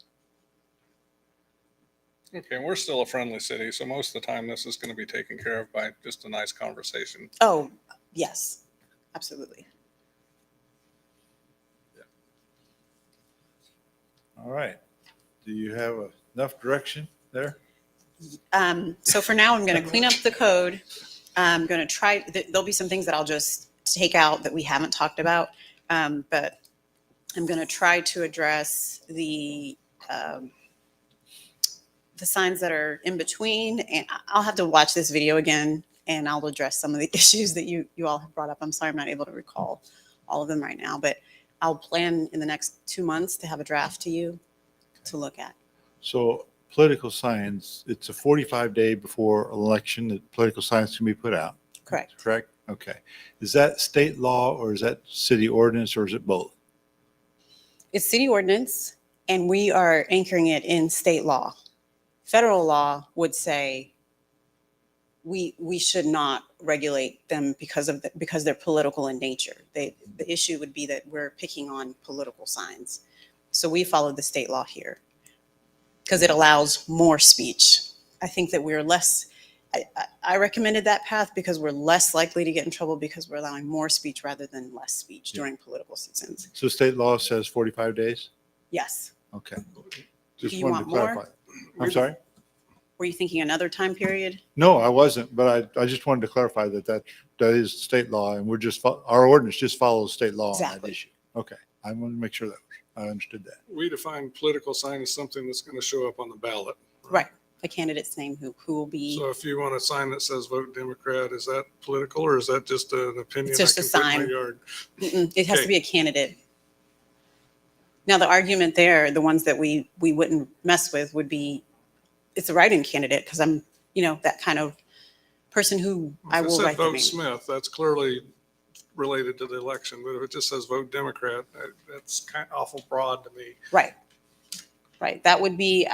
C: Okay, and we're still a friendly city, so most of the time this is going to be taken care of by just a nice conversation.
B: Oh, yes, absolutely.
A: All right. Do you have enough direction there?
B: So for now, I'm going to clean up the code. I'm going to try, there'll be some things that I'll just take out that we haven't talked about. But I'm going to try to address the signs that are in between, and I'll have to watch this video again and I'll address some of the issues that you all have brought up. I'm sorry, I'm not able to recall all of them right now, but I'll plan in the next 2 months to have a draft to you to look at.
A: So political signs, it's a 45-day before election that political signs can be put out.
B: Correct.
A: Correct? Okay. Is that state law or is that city ordinance or is it both?
B: It's city ordinance and we are anchoring it in state law. Federal law would say we should not regulate them because they're political in nature. The issue would be that we're picking on political signs. So we follow the state law here because it allows more speech. I think that we're less, I recommended that path because we're less likely to get in trouble because we're allowing more speech rather than less speech during political seasons.
A: So state law says 45 days?
B: Yes.
A: Okay. Just
B: Do you
A: wanted to
B: want more?
A: clarify. I'm sorry?
B: Were you thinking another time period?
A: No, I wasn't, but I just wanted to clarify that is state law and we're just, our ordinance just follows state law on that
B: Exactly.
A: issue. Okay. I want to make sure that I understood that.
C: We define political sign as something that's going to show up on the ballot.
B: Right. A candidate's name who will be,
C: So if you want a sign that says vote Democrat, is that political or is that just an opinion
B: It's just
C: I
B: a
C: can put in
B: sign.
C: my yard?
B: it has to
C: Okay.
B: be a candidate. Now, the argument there, the ones that we wouldn't mess with would be, it's a write-in candidate because I'm, that kind of person who I
C: If it
B: will
C: said
B: write the
C: vote
B: name.
C: Smith, that's clearly related to the election. But if it just says vote Democrat, that's kind of awful broad to me.
B: Right. Right. That would be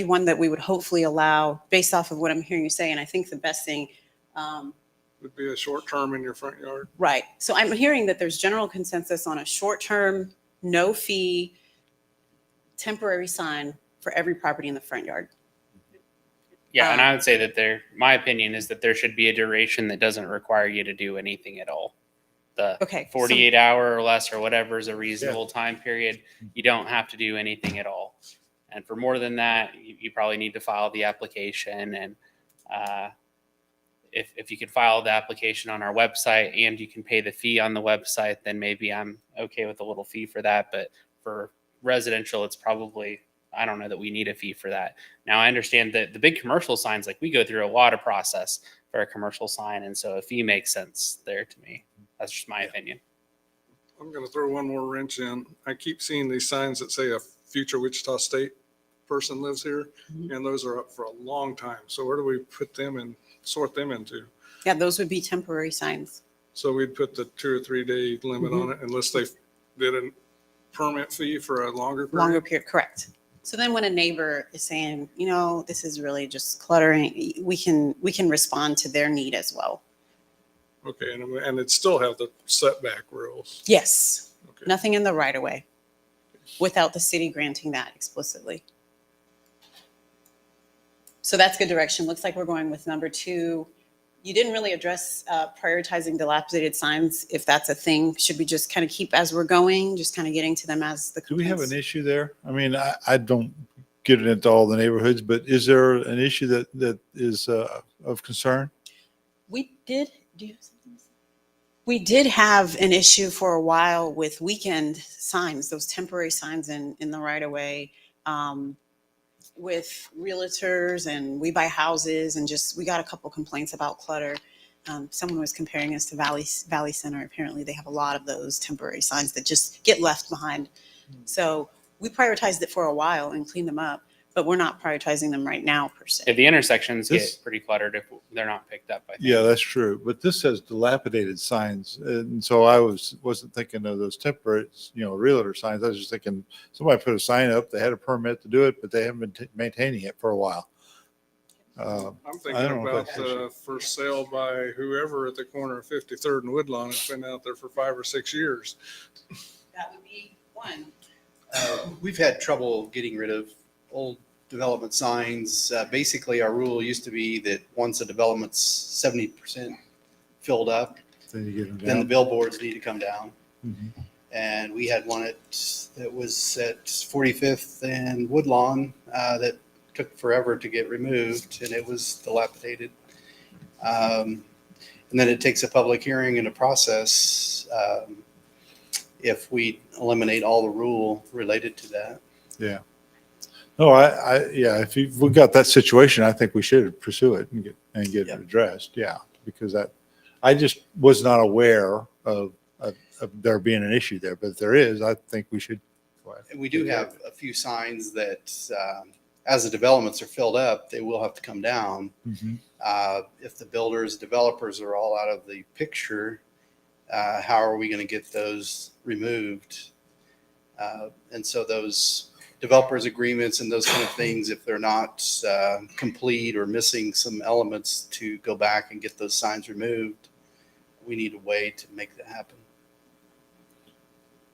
B: one that we would hopefully allow based off of what I'm hearing you say. And I think the best thing,
C: Would be a short term in your front yard.
B: right. So I'm hearing that there's general consensus on a short-term, no fee, temporary sign for every property in the front yard.
E: Yeah, and I would say that my opinion is that there should be a duration that doesn't require you to do anything at all. The
B: Okay.
E: 48 hour or less or whatever is a reasonable time period. You don't have to do anything at all. And for more than that, you probably need to file the application. And if you can file the application on our website and you can pay the fee on the website, then maybe I'm okay with a little fee for that. But for residential, it's probably, I don't know that we need a fee for that. Now, I understand that the big commercial signs, like we go through a lot of process for a commercial sign. And so a fee makes sense there to me. That's just my opinion.
C: I'm going to throw one more wrench in. I keep seeing these signs that say a future Wichita State person lives here, and those are up for a long time. So where do we put them and sort them into?
B: Yeah, those would be temporary signs.
C: So we'd put the 2 or 3 day limit on it unless they did a permit fee for a longer period.
B: Longer period, correct. So then when a neighbor is saying, this is really just cluttering, we can respond to their need as well.
C: Okay, and it still have the setback rules.
B: Yes.
C: Okay.
B: Nothing in the right of way without the city granting that explicitly. So that's good direction. Looks like we're going with number 2. You didn't really address prioritizing dilapidated signs, if that's a thing. Should we just kind of keep as we're going, just kind of getting to them as the
A: Do we have
B: complaints?
A: an issue there? I mean, I don't get it into all the neighborhoods, but is there an issue that is of concern?
B: We did. Do you have something to say? We did have an issue for a while with weekend signs, those temporary signs in the right of way, with realtors, and we buy houses, and we got a couple complaints about clutter. Someone was comparing us to Valley Center. Apparently they have a lot of those temporary signs that just get left behind. So we prioritized it for a while and cleaned them up, but we're not prioritizing them right now per se.
E: If the intersections
A: This-
E: get pretty cluttered if they're not picked up, I think.
A: Yeah, that's true. But this says dilapidated signs. And so I wasn't thinking of those temporary, realtor signs. I was just thinking somebody put a sign up, they had a permit to do it, but they haven't been maintaining it for a while.
C: I'm
A: I
C: thinking
A: don't know if
C: about
A: that's an issue.
C: the for sale by whoever at the corner of 53rd and Woodlawn. It's been out there for 5 or 6 years.
B: That would be one.
F: We've had trouble getting rid of old development signs. Basically, our rule used to be that once a development's 70% filled up,
A: Then you get them
F: then the
A: down.
F: billboards need to come down.
A: Mhm.
F: And we had one that was at 45th and Woodlawn that took forever to get removed, and it was dilapidated. And then it takes a public hearing and a process if we eliminate all the rule related to that.
A: Yeah. No, if we got that situation, I think we should pursue it and get it
F: Yep.
A: addressed. Yeah, because I just was not aware of there being an issue there, but if there is, I think we should. Go ahead.
F: And we do have a few signs that as the developments are filled up, they will have to come down.
A: Mhm.
F: If the builders, developers are all out of the picture, how are we going to get those removed? And so those developers agreements and those kind of things, if they're not complete or missing some elements to go back and get those signs removed, we need a way to make that happen.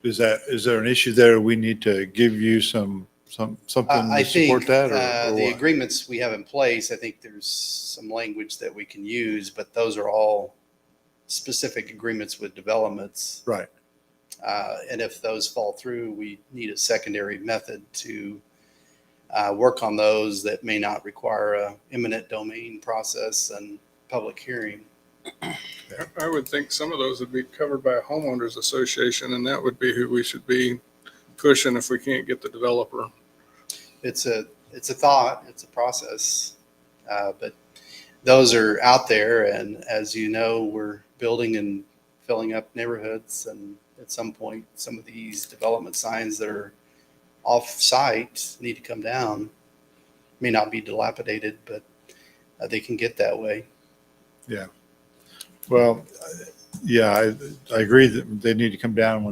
A: Is there an issue there? We need to give you something
F: I
A: to support
F: think
A: that, or
F: the
A: what?
F: agreements we have in place, I think there's some language that we can use, but those are all specific agreements with developments.
A: Right.
F: And if those fall through, we need a secondary method to work on those that may not require a eminent domain process and public hearing.
C: I would think some of those would be covered by a homeowners association, and that would be who we should be pushing if we can't get the developer.
F: It's a thought, it's a process, but those are out there. And as you know, we're building and filling up neighborhoods. And at some point, some of these development signs that are off-site need to come down. May not be dilapidated, but they can get that way.
A: Well, yeah, I agree that they need to come down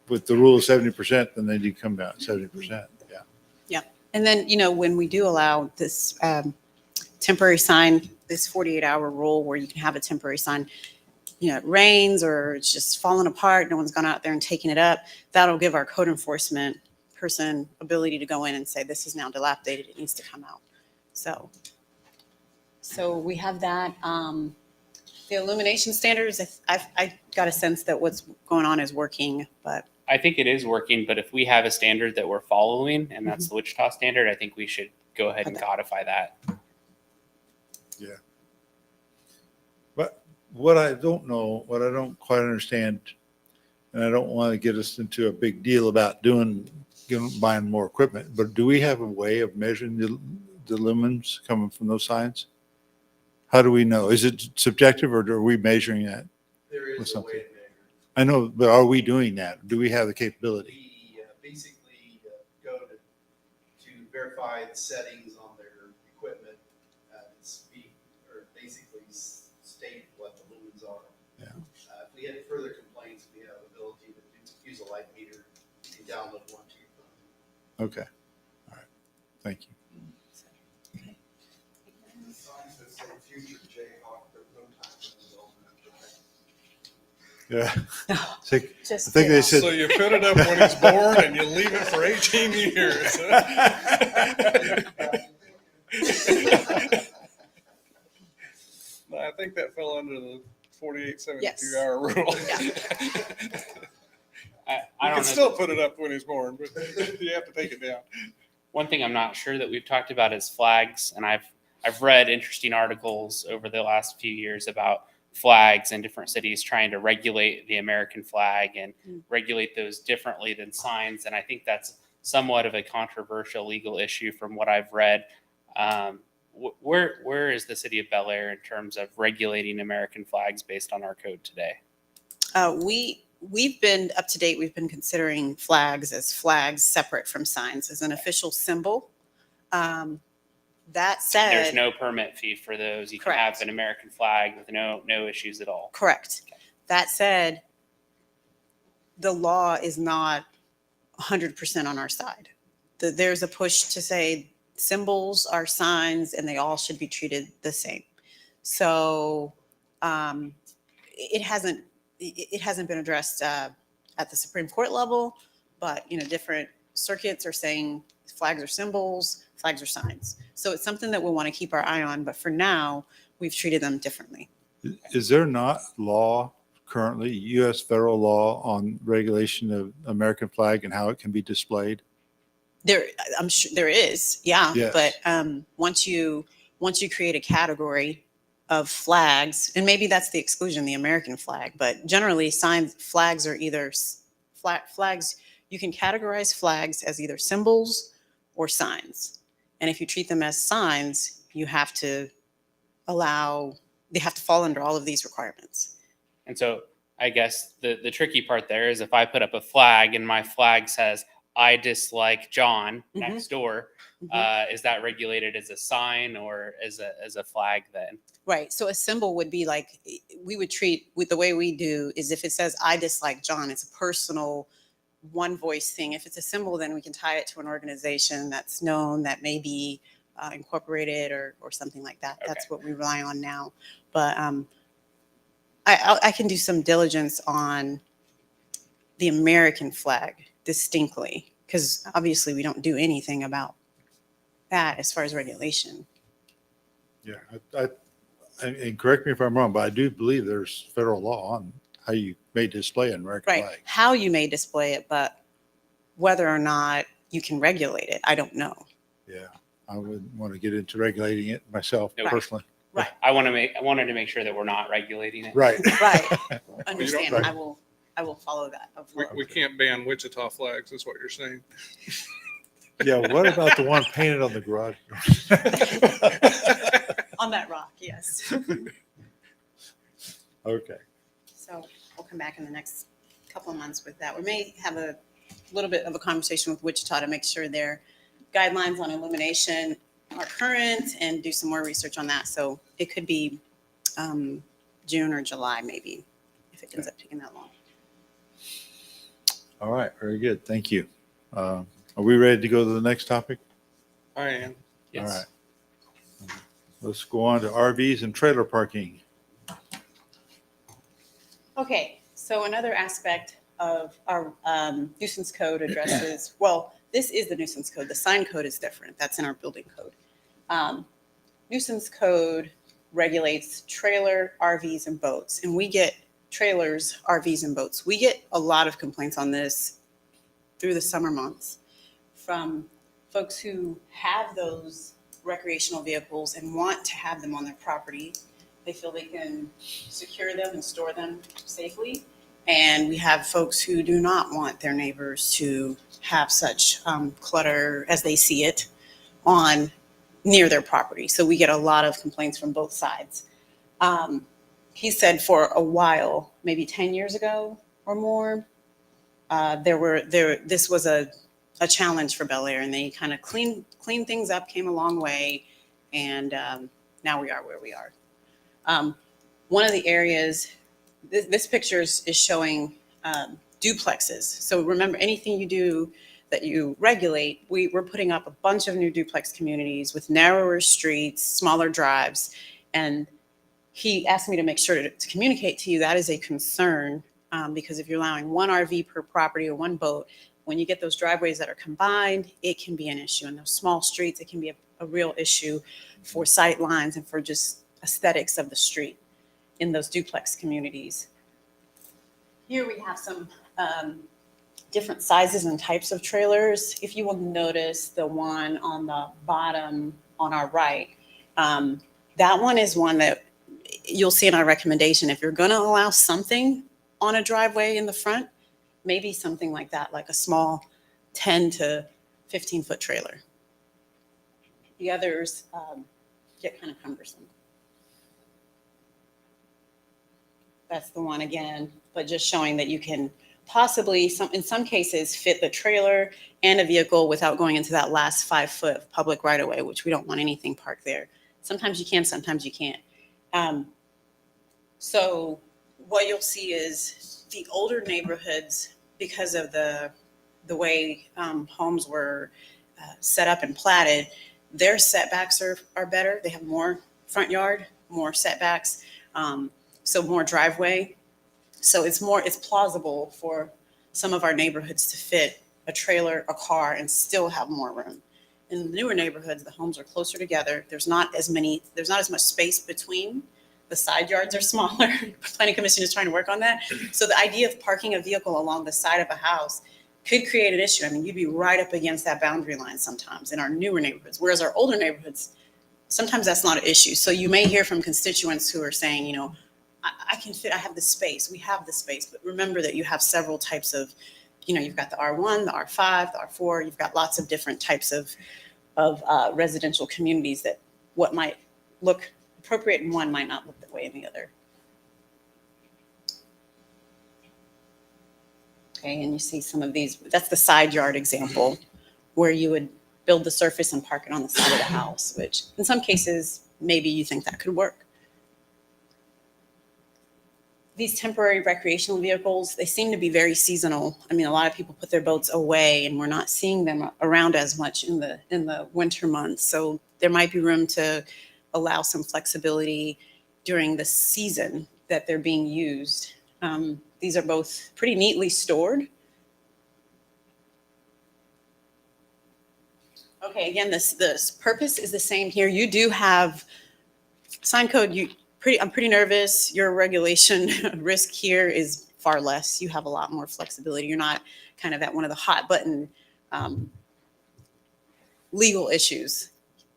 A: with the rule of 70%, then they need to come down 70%. Yeah.
B: And then, when we do allow this temporary sign, this 48-hour rule where you can have a temporary sign, it rains or it's just falling apart, no one's gone out there and taken it up, that'll give our code enforcement person ability to go in and say, this is now dilapidated, it needs to come out. So we have that. The illumination standards, I got a sense that what's going on is working, but
E: I think it is working, but if we have a standard that we're following, and that's the Wichita standard, I think we should go ahead and codify that.
A: Yeah. But what I don't quite understand, and I don't want to get us into a big deal about buying more equipment, but do we have a way of measuring the lumens coming from those signs? How do we know? Is it subjective, or are we measuring that?
F: There
A: With
F: is a
A: something.
F: way to measure.
A: I know, but are we doing that? Do we have the capability?
F: We basically go to verify the settings on their equipment and speak, or basically state what the lumens are.
A: Yeah.
F: If we had further complaints, we have ability to use a light meter. You can download one to your phone.
A: Okay. All right. Thank you.
D: Signs that say future Jayhawk, but no time
A: Yeah.
B: no,
A: I
B: just
A: think they said.
C: So you put it up when he's born and you leave it for 18 years. I think that fell under the 48, 72 hour rule.
E: I
C: You
E: don't
C: can
E: know.
C: still put it up when he's born, but you have to take it down.
E: One thing I'm not sure that we've talked about is flags, and I've read interesting articles over the last few years about flags in different cities trying to regulate the American flag and regulate those differently than signs, and I think that's somewhat of a controversial legal issue from what I've read. Where is the city of Bel Aire in terms of regulating American flags based on our code today?
B: We've been up to date. We've been considering flags as flags separate from signs as an official symbol. That said,
E: There's no permit fee for those. You can
B: Correct.
E: have an American flag with no issues at all.
B: correct. That said, the law is not 100% on our side. There's a push to say symbols are signs and they all should be treated the same. So it hasn't been addressed at the Supreme Court level, but different circuits are saying flags are symbols, flags are signs. So it's something that we'll want to keep our eye on. But for now, we've treated them differently.
A: Is there not law currently, U.S. federal law on regulation of American flag and how it can be displayed?
B: I'm sure there is, yeah.
A: Yes.
B: But once you create a category of flags, and maybe that's the exclusion, the American flag, but generally flags are either flags. You can categorize flags as either symbols or signs. And if you treat them as signs, they have to fall under all of these requirements.
E: And so I guess the tricky part there is if I put up a flag and my flag says, I dislike John next door, is that regulated as a sign or as a flag then?
B: Right. So a symbol would be like, we would treat with the way we do is if it says, I dislike John, it's a personal one voice thing. If it's a symbol, then we can tie it to an organization that's known, that may be incorporated or something like that.
E: Okay.
B: That's what we rely on now. But I can do some diligence on the American flag distinctly, because obviously we don't do anything about that as far as regulation.
A: Yeah, and correct me if I'm wrong, but I do believe there's federal law on how you may display an American
B: Right.
A: flag.
B: How you may display it, but whether or not you can regulate it, I don't know.
A: Yeah, I wouldn't want to get into regulating it myself
E: Right.
A: personally.
B: Right.
E: I wanted to make sure that we're not regulating it.
A: Right.
B: Right. Understand.
A: Right.
B: I will follow that.
C: We can't ban Wichita flags, is what you're saying.
A: Yeah, what about the one painted on the garage door?
B: On that rock, yes.
A: Okay.
B: So we'll come back in the next couple of months with that. We may have a little bit of a conversation with Wichita to make sure their guidelines on illumination are current and do some more research on that. So it could be June or July, maybe, if it ends up taking that long.
A: All right, very good. Thank you. Are we ready to go to the next topic?
C: I am.
E: Yes.
A: All right. Let's go on to RVs and trailer parking.
B: Okay, so another aspect of our nuisance code addresses, well, this is the nuisance code. The sign code is different. That's in our building code. Nuisance code regulates trailer, RVs, and boats. And we get trailers, RVs, and boats. We get a lot of complaints on this through the summer months from folks who have those recreational vehicles and want to have them on their property. They feel they can secure them and store them safely. And we have folks who do not want their neighbors to have such clutter as they see it on near their property. So we get a lot of complaints from both sides. He said for a while, maybe 10 years ago or more, this was a challenge for Bel Aire, and they kind of cleaned things up, came a long way, and now we are where we are. One of the areas, this picture is showing duplexes. So remember, anything you do that you regulate, we're putting up a bunch of new duplex communities with narrower streets, smaller drives. And he asked me to make sure to communicate to you that is a concern, because if you're allowing one RV per property or one boat, when you get those driveways that are combined, it can be an issue. In those small streets, it can be a real issue for sight lines and for just aesthetics of the street in those duplex communities. Here we have some different sizes and types of trailers. If you will notice the one on the bottom on our right, that one is one that you'll see in our recommendation. If you're going to allow something on a driveway in the front, maybe something like that, like a small 10 to 15-foot trailer. The others get kind of cumbersome. That's the one again, but just showing that you can possibly, in some cases, fit the trailer and a vehicle without going into that last 5 foot of public right of way, which we don't want anything parked there. Sometimes you can, sometimes you can't. So what you'll see is the older neighborhoods, because of the way homes were set up and platted, their setbacks are better. They have more front yard, more setbacks, so more driveway. So it's plausible for some of our neighborhoods to fit a trailer, a car, and still have more room. In the newer neighborhoods, the homes are closer together. There's not as much space between. The side yards are smaller. Planning Commission is trying to work on that. So the idea of parking a vehicle along the side of a house could create an issue. I mean, you'd be right up against that boundary line sometimes in our newer neighborhoods, whereas our older neighborhoods, sometimes that's not an issue. So you may hear from constituents who are saying, you know, I can fit, I have the space, we have the space, but remember that you have several types of, you know, you've got the R1, the R5, the R4, you've got lots of different types of residential communities that what might look appropriate in one might not look that way in the other. Okay, and you see some of these, that's the side yard example where you would build the surface and park it on the side of the house, which in some cases, maybe you think that could work. These temporary recreational vehicles, they seem to be very seasonal. I mean, a lot of people put their boats away and we're not seeing them around as much in the winter months. So there might be room to allow some flexibility during the season that they're being used. These are both pretty neatly stored. Okay, again, this purpose is the same here. You do have sign code. I'm pretty nervous. Your regulation risk here is far less. You have a lot more flexibility. You're not kind of at one of the hot button legal issues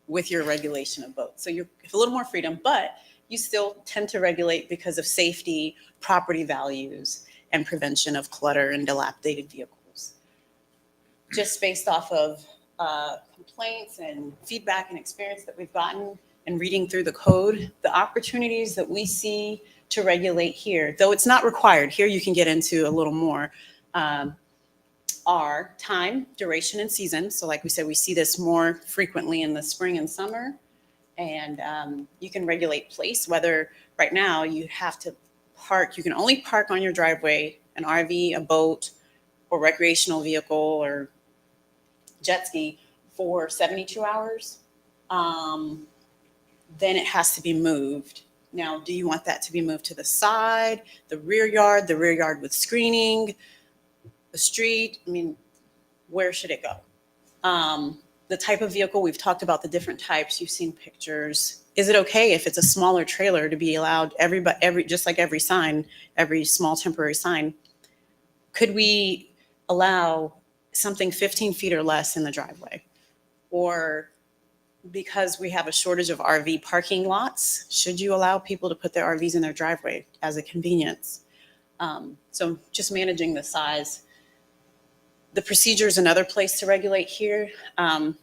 B: with your regulation of boats. So you have a little more freedom, but you still tend to regulate because of safety, property values, and prevention of clutter and dilapidated vehicles. Just based off of complaints and feedback and experience that we've gotten and reading through the code, the opportunities that we see to regulate here, though it's not required, here you can get into a little more, are time, duration, and season. So like we said, we see this more frequently in the spring and summer. And you can regulate place, whether right now you have to park, you can only park on your driveway, an RV, a boat, or recreational vehicle or jet ski for 72 hours. Then it has to be moved. Now, do you want that to be moved to the side, the rear yard with screening, the street? I mean, where should it go? The type of vehicle, we've talked about the different types. You've seen pictures. Is it okay if it's a smaller trailer to be allowed just like every sign, every small temporary sign? Could we allow something 15 feet or less in the driveway? Or because we have a shortage of RV parking lots, should you allow people to put their RVs in their driveway as a convenience? So just managing the size. The procedure is another place to regulate here. Do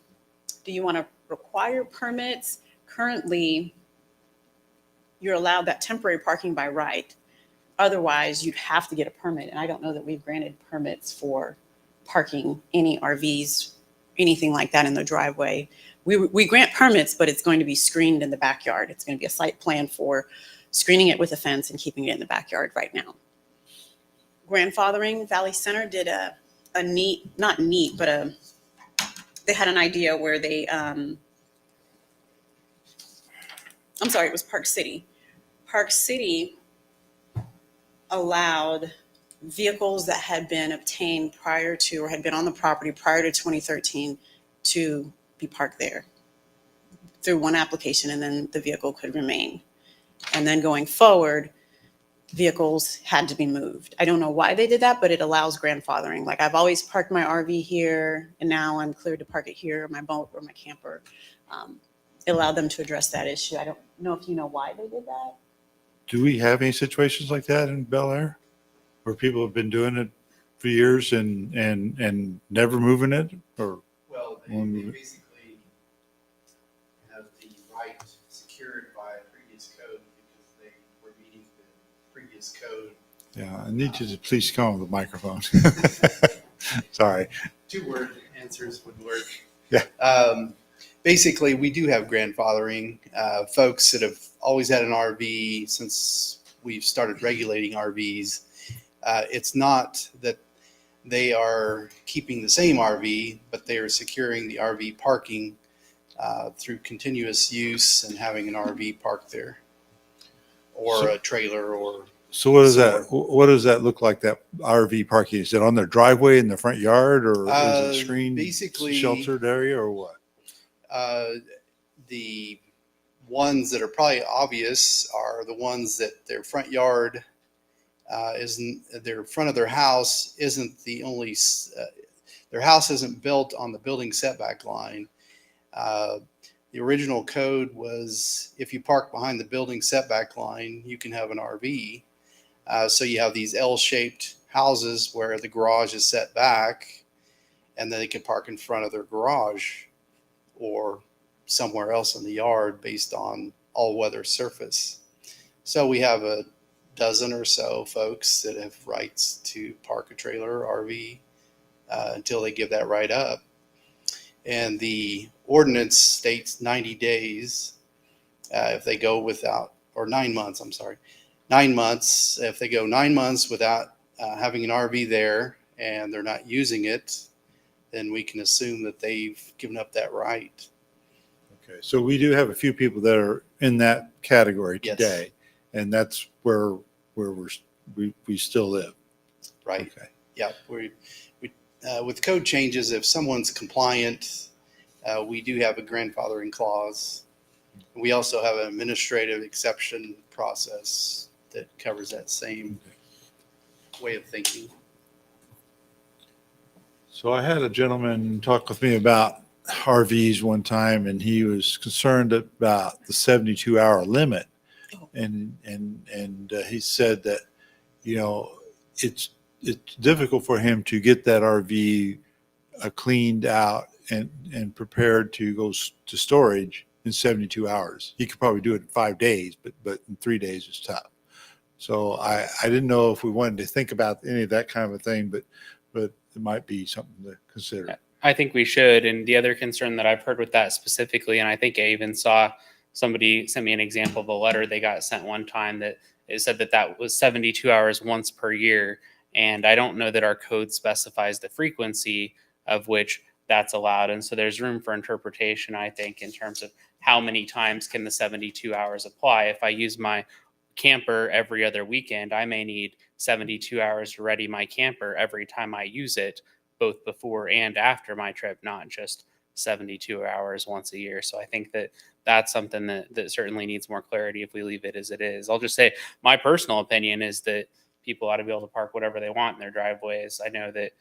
B: you want to require permits? Currently, you're allowed that temporary parking by right. Otherwise, you'd have to get a permit. And I don't know that we've granted permits for parking any RVs, anything like that in the driveway. We grant permits, but it's going to be screened in the backyard. It's going to be a site plan for screening it with a fence and keeping it in the backyard right now. Grandfathering, Valley Center did they had an idea where they, it was Park City. Park City allowed vehicles that had been obtained prior to or had been on the property prior to 2013 to be parked there through one application, and then the vehicle could remain. And then going forward, vehicles had to be moved. I don't know why they did that, but it allows grandfathering. Like I've always parked my RV here, and now I'm cleared to park it here, my boat or my camper. It allowed them to address that issue. I don't know if you know why they did that.
A: Do we have any situations like that in Bel Aire where people have been doing it for years and never moving it? Or
F: Well, they basically have the right secured by a previous code because they were meeting the previous code.
A: yeah, I need you to please come on the microphone. Sorry.
F: 2-word answers would work.
A: Yeah.
F: Basically, we do have grandfathering. Folks that have always had an RV since we've started regulating RVs. It's not that they are keeping the same RV, but they are securing the RV parking through continuous use and having an RV parked there, or a trailer, or.
A: So what does that look like, that RV parking? Is it on their driveway in the front yard, or is it screened,
F: basically
A: sheltered area, or what?
F: The ones that are probably obvious are the ones that their front yard their front of their house isn't the only, their house isn't built on the building setback line. The original code was if you park behind the building setback line, you can have an RV. So you have these L-shaped houses where the garage is set back, and then they can park in front of their garage or somewhere else in the yard based on all-weather surface. So we have a dozen or so folks that have rights to park a trailer or RV until they give that right up. And the ordinance states 90 days if they go without, or 9 months, 9 months. If they go 9 months without having an RV there and they're not using it, then we can assume that they've given up that right.
A: Okay, so we do have a few people that are in that category
F: Yes.
A: today, and that's where we still live.
F: Right.
A: Okay.
F: Yeah. With code changes, if someone's compliant, we do have a grandfathering clause. We also have an administrative exception process that covers that same way of thinking.
A: So I had a gentleman talk with me about RVs one time, and he was concerned about the 72-hour limit. And he said that, it's difficult for him to get that RV cleaned out and prepared to go to storage in 72 hours. He could probably do it in 5 days, but in 3 days is tough. So I didn't know if we wanted to think about any of that kind of a thing, but it might be something to consider.
E: I think we should. And the other concern that I've heard with that specifically, and I think I even saw somebody sent me an example of a letter they got sent one time that it said that that was 72 hours once per year. And I don't know that our code specifies the frequency of which that's allowed. And so there's room for interpretation, I think, in terms of how many times can the 72 hours apply. If I use my camper every other weekend, I may need 72 hours to ready my camper every time I use it, both before and after my trip, not just 72 hours once a year. So I think that that's something that certainly needs more clarity if we leave it as it is. I'll just say my personal opinion is that people ought to be able to park whatever they want in their driveways. I know that,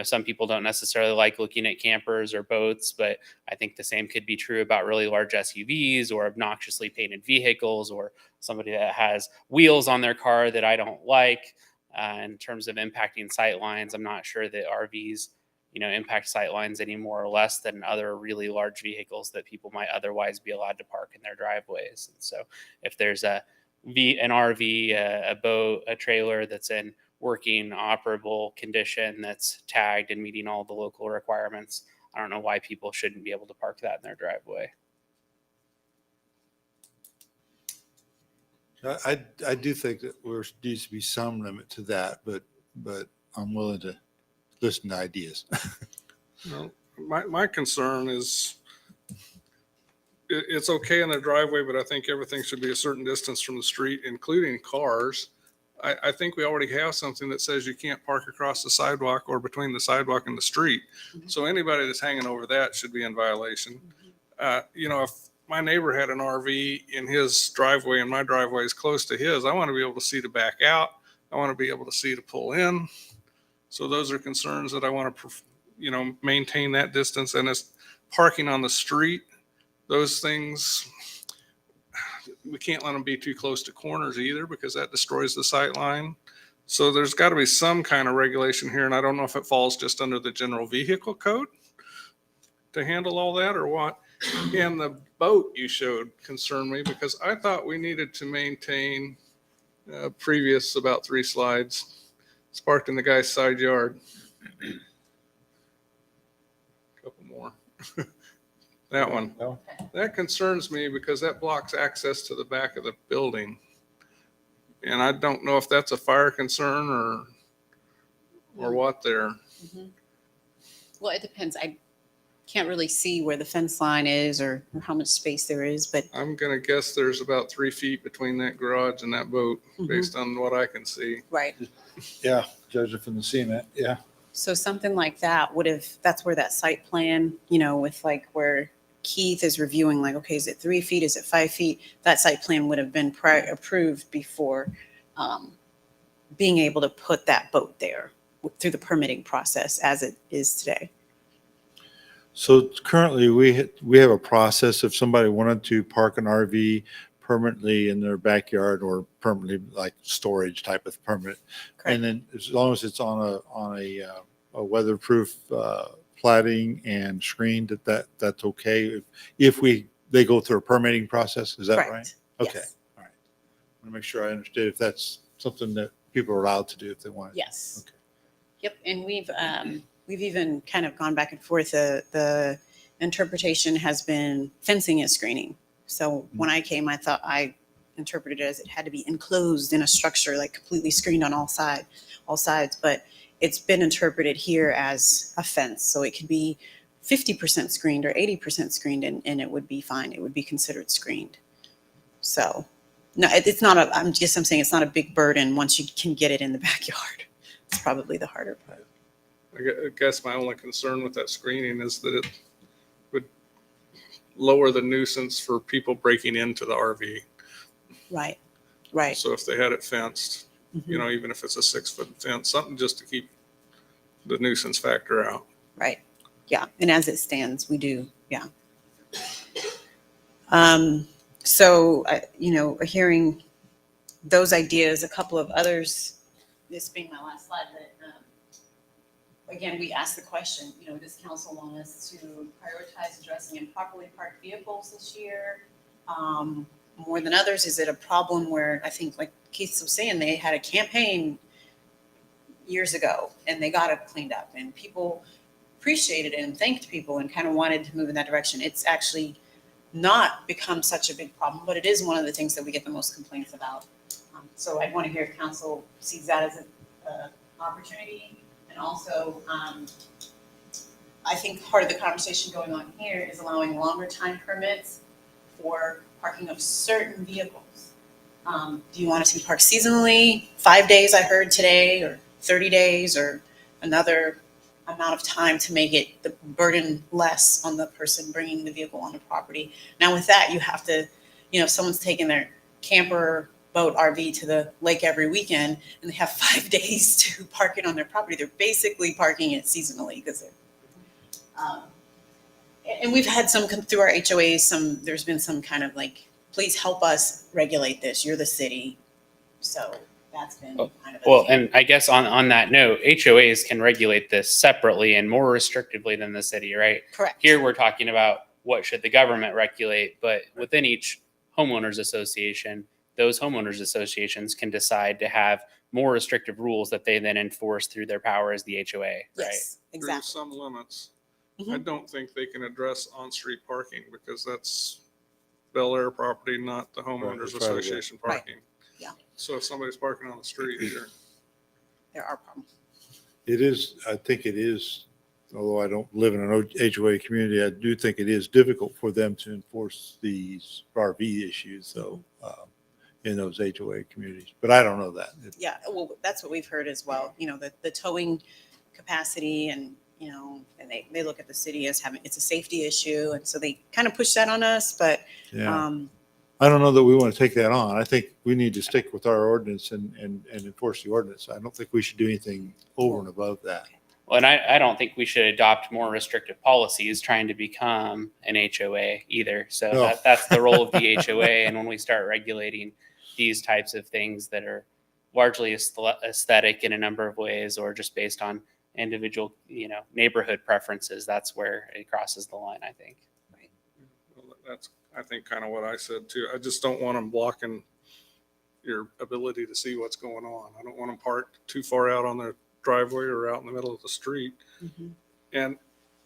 E: some people don't necessarily like looking at campers or boats, but I think the same could be true about really large SUVs or obnoxiously painted vehicles or somebody that has wheels on their car that I don't like. In terms of impacting sight lines, I'm not sure that RVs, impact sight lines any more or less than other really large vehicles that people might otherwise be allowed to park in their driveways. And so if there's an RV, a boat, a trailer that's in working operable condition, that's tagged and meeting all the local requirements, I don't know why people shouldn't be able to park that in their driveway.
A: I do think that there needs to be some limit to that, but I'm willing to listen to ideas.
C: Well, my concern is it's okay in their driveway, but I think everything should be a certain distance from the street, including cars. I think we already have something that says you can't park across the sidewalk or between the sidewalk and the street. So anybody that's hanging over that should be in violation. If my neighbor had an RV in his driveway and my driveway is close to his, I want to be able to see to back out. I want to be able to see to pull in. So those are concerns that I want to, maintain that distance. And as parking on the street, those things, we can't let them be too close to corners either because that destroys the sight line. So there's got to be some kind of regulation here. And I don't know if it falls just under the general vehicle code to handle all that or what. And the boat you showed concerned me because I thought we needed to maintain previous about 3 slides. It's parked in the guy's side yard. Couple more. That one. That concerns me because that blocks access to the back of the building. And I don't know if that's a fire concern or what there.
B: Well, it depends. I can't really see where the fence line is or how much space there is, but
C: I'm going to guess there's about 3 feet between that garage and that boat based on what I can see.
B: right.
A: Yeah, judging from the cement, yeah.
B: So something like that that's where that site plan, with like where Keith is reviewing, like, okay, is it 3 feet? Is it 5 feet? That site plan would have been approved before being able to put that boat there through the permitting process as it is today.
A: So currently we have a process if somebody wanted to park an RV permanently in their backyard or permanently like storage type of permit.
B: Correct.
A: And then as long as it's on a weatherproof platting and screened, that's okay if they go through a permitting process. Is that right?
B: Correct.
A: Okay.
B: Yes.
A: All right. I want to make sure I understood if that's something that people are allowed to do if they want.
B: Yes.
A: Okay.
B: Yep. And we've even kind of gone back and forth. The interpretation has been fencing is screening. So when I came, I interpreted it as it had to be enclosed in a structure, like completely screened on all sides. But it's been interpreted here as a fence. So it could be 50% screened or 80% screened, and it would be fine. It would be considered screened. So no, it's not I'm saying it's not a big burden once you can get it in the backyard. It's probably the harder part.
C: I guess my only concern with that screening is that it would lower the nuisance for people breaking into the RV.
B: Right. Right.
C: So if they had it fenced,
B: Mhm.
C: even if it's a 6-foot fence, something just to keep the nuisance factor out.
B: Right. Yeah. And as it stands, we do. Yeah. So, hearing those ideas, a couple of others, this being my last slide, that again, we asked the question, does council want us to prioritize addressing improperly parked vehicles this year more than others? Is it a problem where I think, like Keith was saying, they had a campaign, years ago, and they got it cleaned up, and people appreciated it and thanked people and kind of wanted to move in that direction. It's actually not become such a big problem, but it is one of the things that we get the most complaints about. So I want to hear if council sees that as an opportunity. And also, I think part of the conversation going on here is allowing longer time permits for parking of certain vehicles. Do you want to see parked seasonally, 5 days I heard today, or 30 days, or another amount of time to make it the burden less on the person bringing the vehicle on the property? Now with that, you have to, if someone's taking their camper, boat, RV to the lake every weekend and they have 5 days to park it on their property, they're basically parking it seasonally because they're, and we've had some come through our HOAs, there's been some kind of like, please help us regulate this. You're the city. So that's been kind of a
E: Well,
B: thing.
E: and I guess on that note, HOAs can regulate this separately and more restrictively than the city, right?
B: Correct.
E: Here we're talking about what should the government regulate, but within each homeowners association, those homeowners associations can decide to have more restrictive rules that they then enforce through their power as the HOA, right?
B: Yes,
C: Through
B: exactly.
C: some limits.
B: Mhm.
C: I don't think they can address on-street parking because that's Bel Aire property, not the homeowners
A: Right, right away.
C: association
B: Right.
C: parking.
B: Yeah.
C: So if somebody's parking on the street,
B: There are problems.
A: It is, I think it is, although I don't live in an HOA community, I do think it is difficult for them to enforce these RV issues, though, in those HOA communities. But I don't know that.
B: Yeah, well, that's what we've heard as well. The towing capacity and, and they look at the city as having, it's a safety issue. And so they kind of push that on us, but,
A: Yeah. I don't know that we want to take that on. I think we need to stick with our ordinance and enforce the ordinance. I don't think we should do anything over and above that.
E: Well, and I don't think we should adopt more restrictive policies trying to become an HOA either. So
A: No.
E: that's the role of the HOA. And when we start regulating these types of things that are largely aesthetic in a number of ways, or just based on individual, neighborhood preferences, that's where it crosses the line, I think.
C: well, that's, I think, kind of what I said too. I just don't want them blocking your ability to see what's going on. I don't want them parked too far out on their driveway or out in the middle of the street.
B: Mhm.
C: And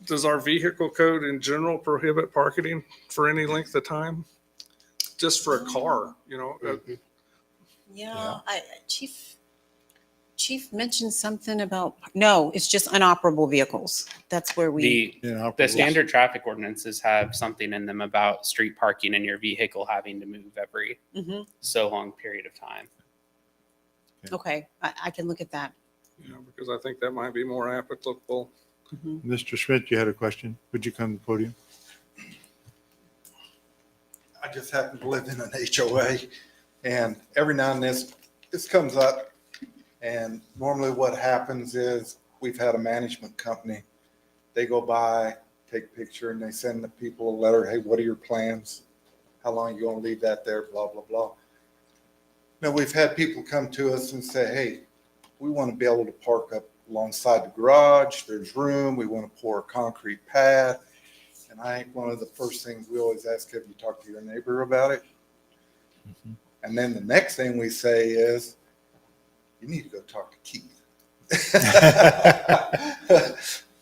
C: does our vehicle code in general prohibit parking for any length of time? Just for a car,
B: Yeah, Chief mentioned something about, no, it's just inoperable vehicles. That's where we,
E: The standard traffic ordinances have something in them about street parking and your vehicle having to move every
B: Mhm.
E: so long period of time.
B: Okay, I can look at that.
C: because I think that might be more applicable.
B: Mhm.
A: Mr. Schmidt, you had a question? Would you come to the podium?
D: I just happen to live in an HOA, and every now and then this comes up. And normally what happens is we've had a management company. They go by, take a picture, and they send the people a letter. Hey, what are your plans? How long are you going to leave that there? Blah, blah, blah. Now, we've had people come to us and say, hey, we want to be able to park up alongside the garage. There's room. We want to pour a concrete pad. And I think one of the first things we always ask, have you talked to your neighbor about it?
A: Mhm.
D: And then the next thing we say is, you need to go talk to Keith.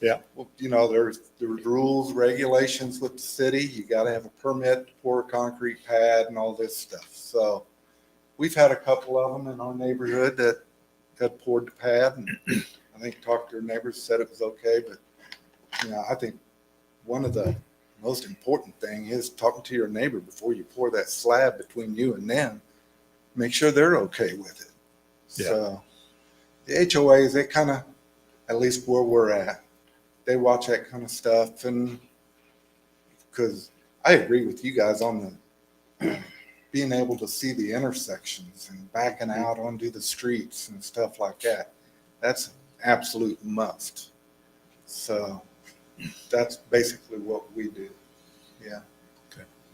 A: Yeah.
D: Well, there's rules, regulations with the city. You got to have a permit to pour a concrete pad and all this stuff. So we've had a couple of them in our neighborhood that had poured the pad, and I think talked to their neighbors, said it was okay. But, I think one of the most important thing is talking to your neighbor before you pour that slab between you and them. Make sure they're okay with it.
A: Yeah.
D: So the HOAs, they kind of, at least where we're at, they watch that kind of stuff. And because I agree with you guys on the being able to see the intersections and backing out onto the streets and stuff like that. That's an absolute must. So that's basically what we do. Yeah.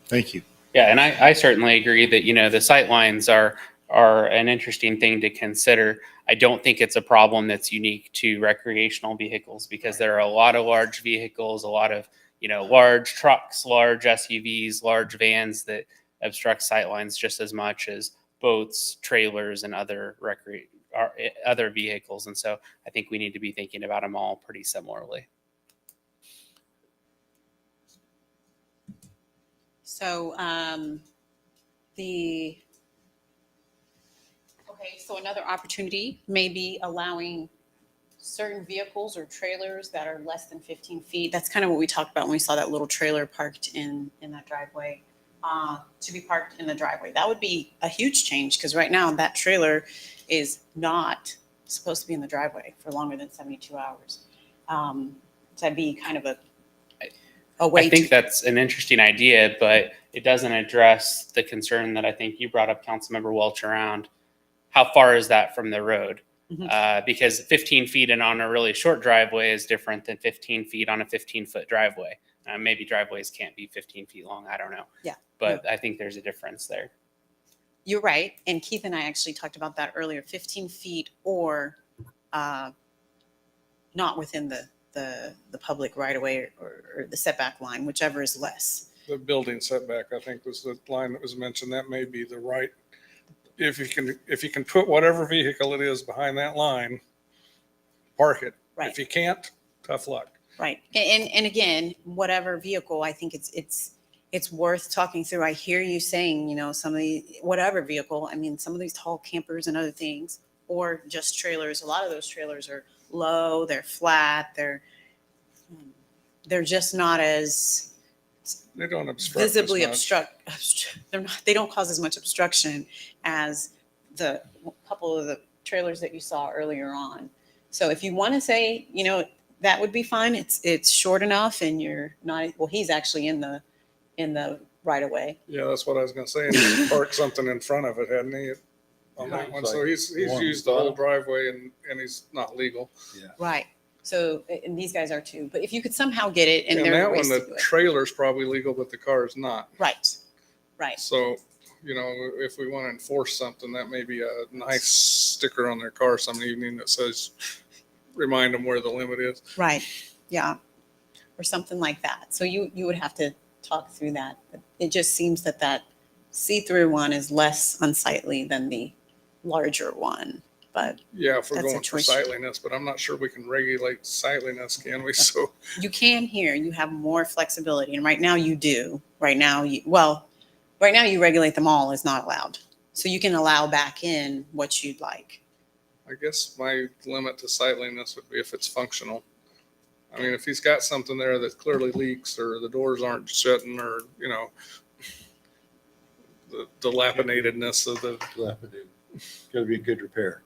A: Thank you.
E: Yeah, and I certainly agree that, the sight lines are an interesting thing to consider. I don't think it's a problem that's unique to recreational vehicles, because there are a lot of large vehicles, a lot of, large trucks, large SUVs, large vans that obstruct sight lines just as much as boats, trailers, and other other vehicles. And so I think we need to be thinking about them all pretty similarly.
B: So so another opportunity may be allowing certain vehicles or trailers that are less than 15 feet. That's kind of what we talked about when we saw that little trailer parked in that driveway, to be parked in the driveway. That would be a huge change because right now that trailer is not supposed to be in the driveway for longer than 72 hours. So that'd be kind of a way
E: I think
B: to,
E: that's an interesting idea, but it doesn't address the concern that I think you brought up, Councilmember Welch, around how far is that from the road? Because 15 feet and on a really short driveway is different than 15 feet on a 15-foot driveway. Maybe driveways can't be 15 feet long. I don't know.
B: Yeah.
E: But I think there's a difference there.
B: You're right. And Keith and I actually talked about that earlier, 15 feet or not within the public right of way or the setback line, whichever is less.
C: The building setback, I think, was the line that was mentioned. That may be the right. If you can put whatever vehicle it is behind that line, park it.
B: Right.
C: If you can't, tough luck.
B: Right. And again, whatever vehicle, I think it's worth talking through. I hear you saying, some of the, whatever vehicle, I mean, some of these tall campers and other things, or just trailers. A lot of those trailers are low, they're flat, they're just not as
C: They don't obstruct
B: visibly
C: as much.
B: they don't cause as much obstruction as the couple of the trailers that you saw earlier on. So if you want to say, that would be fine. It's short enough and you're not, well, he's actually in the right of way.
C: Yeah, that's what I was going to say. And he parked something in front of it, hadn't he? On that one. So he's used the whole driveway and he's not legal.
D: Yeah.
B: Right. So, and these guys are too, but if you could somehow get it, and
C: And
B: there
C: that
B: are ways
C: one,
B: to do
C: the
B: it.
C: trailer's probably legal, but the car is not.
B: Right. Right.
C: So, if we want to enforce something, that may be a nice sticker on their car some evening that says, remind them where the limit is.
B: Right. Yeah. Or something like that. So you would have to talk through that. But it just seems that see-through one is less unsightly than the larger one. But
C: Yeah, if we're
B: That's a
C: going for
B: choice.
C: sightliness, but I'm not sure we can regulate sightliness, can we? So,
B: you can here, you have more flexibility. And right now you do. Right now you regulate them all is not allowed. So you can allow back in what you'd like.
C: I guess my limit to sightliness would be if it's functional. I mean, if he's got something there that clearly leaks or the doors aren't shutting or, the dilapidatedness of the.
A: Dilapidated. Got to be in good repair.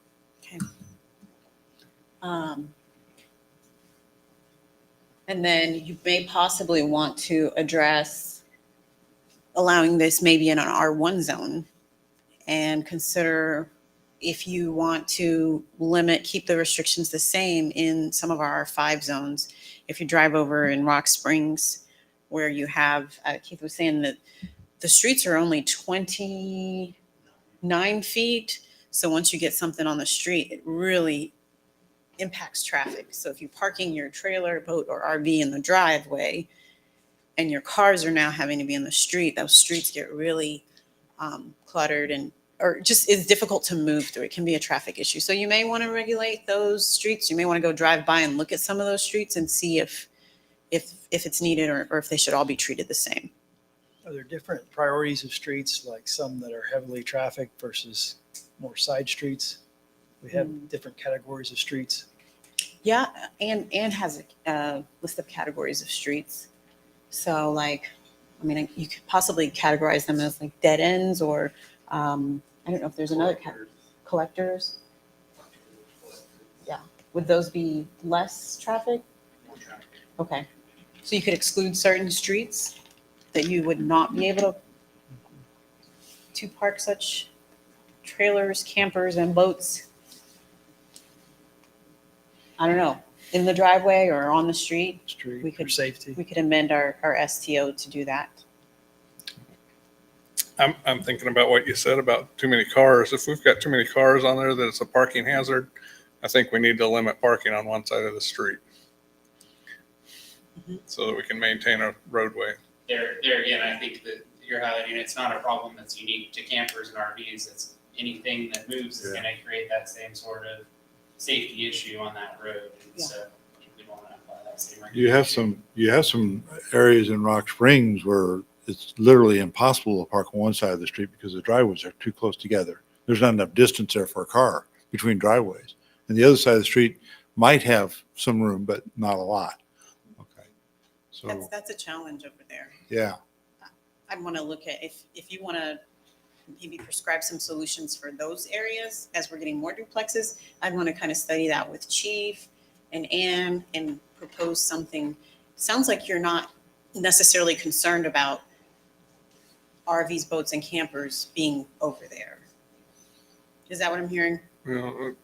B: And then you may possibly want to address allowing this maybe in an R1 zone and consider if you want to keep the restrictions the same in some of our R5 zones. If you drive over in Rock Springs, where you have, Keith was saying that the streets are only 29 feet. So once you get something on the street, it really impacts traffic. So if you're parking your trailer, boat, or RV in the driveway and your cars are now having to be in the street, those streets get really cluttered or just is difficult to move through. It can be a traffic issue. So you may want to regulate those streets. You may want to go drive by and look at some of those streets and see if it's needed or if they should all be treated the same.
G: Are there different priorities of streets, like some that are heavily trafficked versus more side streets? We have different categories of streets.
B: Yeah, and has a list of categories of streets. So you could possibly categorize them as like dead ends or I don't know if there's another collectors. Yeah, would those be less traffic?
E: More traffic.
B: Okay, so you could exclude certain streets that you would not be able to park such trailers, campers, and boats. I don't know, in the driveway or on the street.
G: Street
B: We
G: for
B: could-
G: safety.
B: We could amend our STO to do that.
C: I'm thinking about what you said about too many cars. If we've got too many cars on there that it's a parking hazard, I think we need to limit parking on one side of the street so that we can maintain a roadway.
E: There again, I think that you're highlighting, it's not a problem that's unique to campers and RVs. It's anything that moves is
A: Yeah.
E: going to create that same sort of safety issue on that road. And
B: Yeah.
E: so we want to apply that same
A: You have some areas in Rock Springs where it's literally impossible to park on one side of the street because the driveways are too close together. There's not enough distance there for a car between driveways. And the other side of the street might have some room, but not a lot. Okay. So,
B: That's a challenge over there.
A: yeah,
B: I'd want to look at, if you want to maybe prescribe some solutions for those areas as we're getting more duplexes, I'd want to kind of study that with Chief and Ann and propose something. Sounds like you're not necessarily concerned about RVs, boats, and campers being over there. Is that what I'm hearing?
C: You know,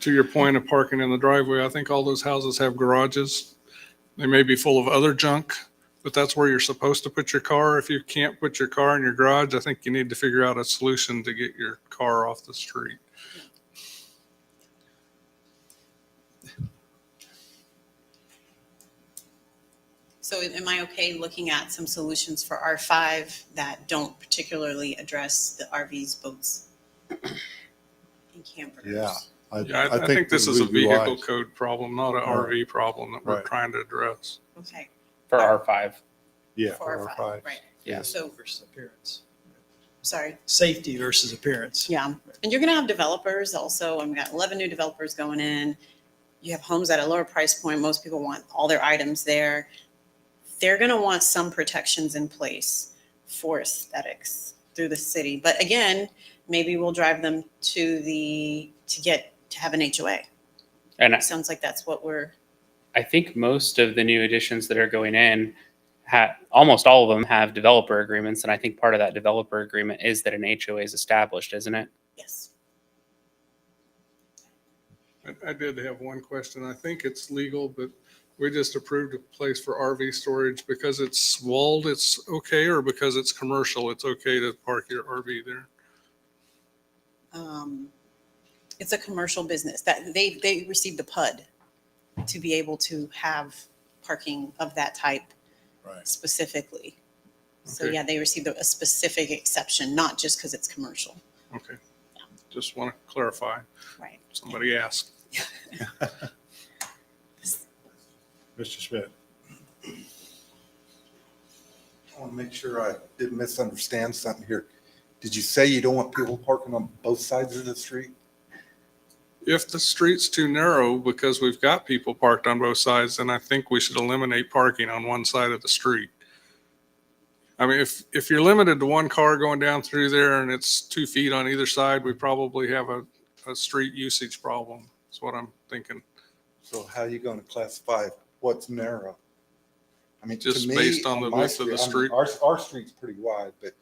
C: to your point of parking in the driveway, I think all those houses have garages. They may be full of other junk, but that's where you're supposed to put your car. If you can't put your car in your garage, I think you need to figure out a solution to get your car off the street.
B: So am I okay looking at some solutions for R5 that don't particularly address the RVs, boats, and campers?
A: yeah.
C: Yeah, I think this
A: that
C: is a
A: we'd be
C: vehicle
A: wise.
C: code problem, not an
A: Right.
C: RV problem that we're
A: Right.
C: trying to address.
B: Okay,
E: for R5.
A: Yeah,
B: for
A: for
B: R5,
A: R5.
B: right.
E: Yeah.
B: So,
G: Versus appearance.
B: sorry.
G: Safety versus appearance.
B: Yeah, and you're gonna have developers also, and we got 11 new developers going in. You have homes at a lower price point. Most people want all their items there. They're gonna want some protections in place for aesthetics through the city. But again, maybe we'll drive them to have an HOA.
E: And
B: It sounds like that's what
E: I think most of the new additions that are going in, almost all of them have developer agreements. And I think part of that developer agreement is that an HOA is established, isn't it?
B: yes.
C: I did have one question. I think it's legal, but we just approved a place for RV storage because it's walled, it's okay, or because it's commercial, it's okay to park your RV there?
B: It's a commercial business that they received a PUD to be able to have parking of that type
A: Right.
B: specifically. So
C: Okay.
B: yeah, they received a specific exception, not just because it's commercial.
C: Okay. Just want to clarify.
B: Right.
C: Somebody asked.
A: Mr. Smith.
D: I want to make sure I didn't misunderstand something here. Did you say you don't want people parking on both sides of the street?
C: If the street's too narrow because we've got people parked on both sides, then I think we should eliminate parking on one side of the street. I mean, if you're limited to one car going down through there and it's 2 feet on either side, we probably have a street usage problem. That's what I'm thinking.
D: So how are you going to classify what's narrow? I mean, to
C: Just
D: me,
C: based on the
D: my
C: width of the
D: I mean,
C: street.
D: Our street's pretty wide, but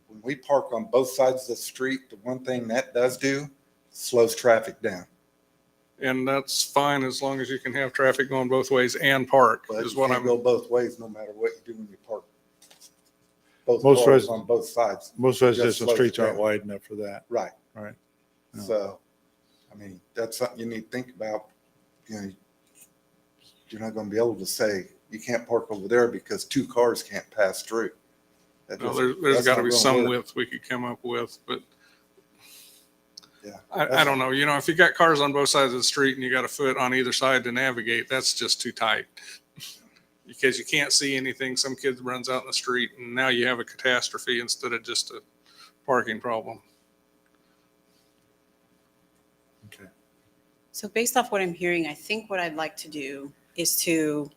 D: when we park on both sides of the street, the one thing that does do slows traffic down.
C: And that's fine as long as you can have traffic going both ways and park
D: But
C: is
D: you
C: what
D: can't
C: I'm,
D: go both ways, no matter what you do when you park. Both
A: Most
D: cars
A: res-
D: on both sides.
A: Most
D: Just
A: residential
D: slows
A: streets
D: it
A: aren't
D: down.
A: wide enough for that.
D: Right.
A: Right. No.
D: So, I mean, that's something you need to think about. You know, you're not going to be able to say you can't park over there because 2 cars can't pass through. That
C: no,
D: doesn't-
C: there's
D: that's
C: got to
D: not
C: be
D: gonna
C: some
D: work.
C: width we could come up with, but
D: Yeah.
C: I don't know. You know, if you got cars on both sides of the street and you got a foot on either side to navigate, that's just too tight. Because you can't see anything. Some kid runs out in the street and now you have a catastrophe instead of just a parking problem.
A: Okay.
B: So based off what I'm hearing, I think what I'd like to do is to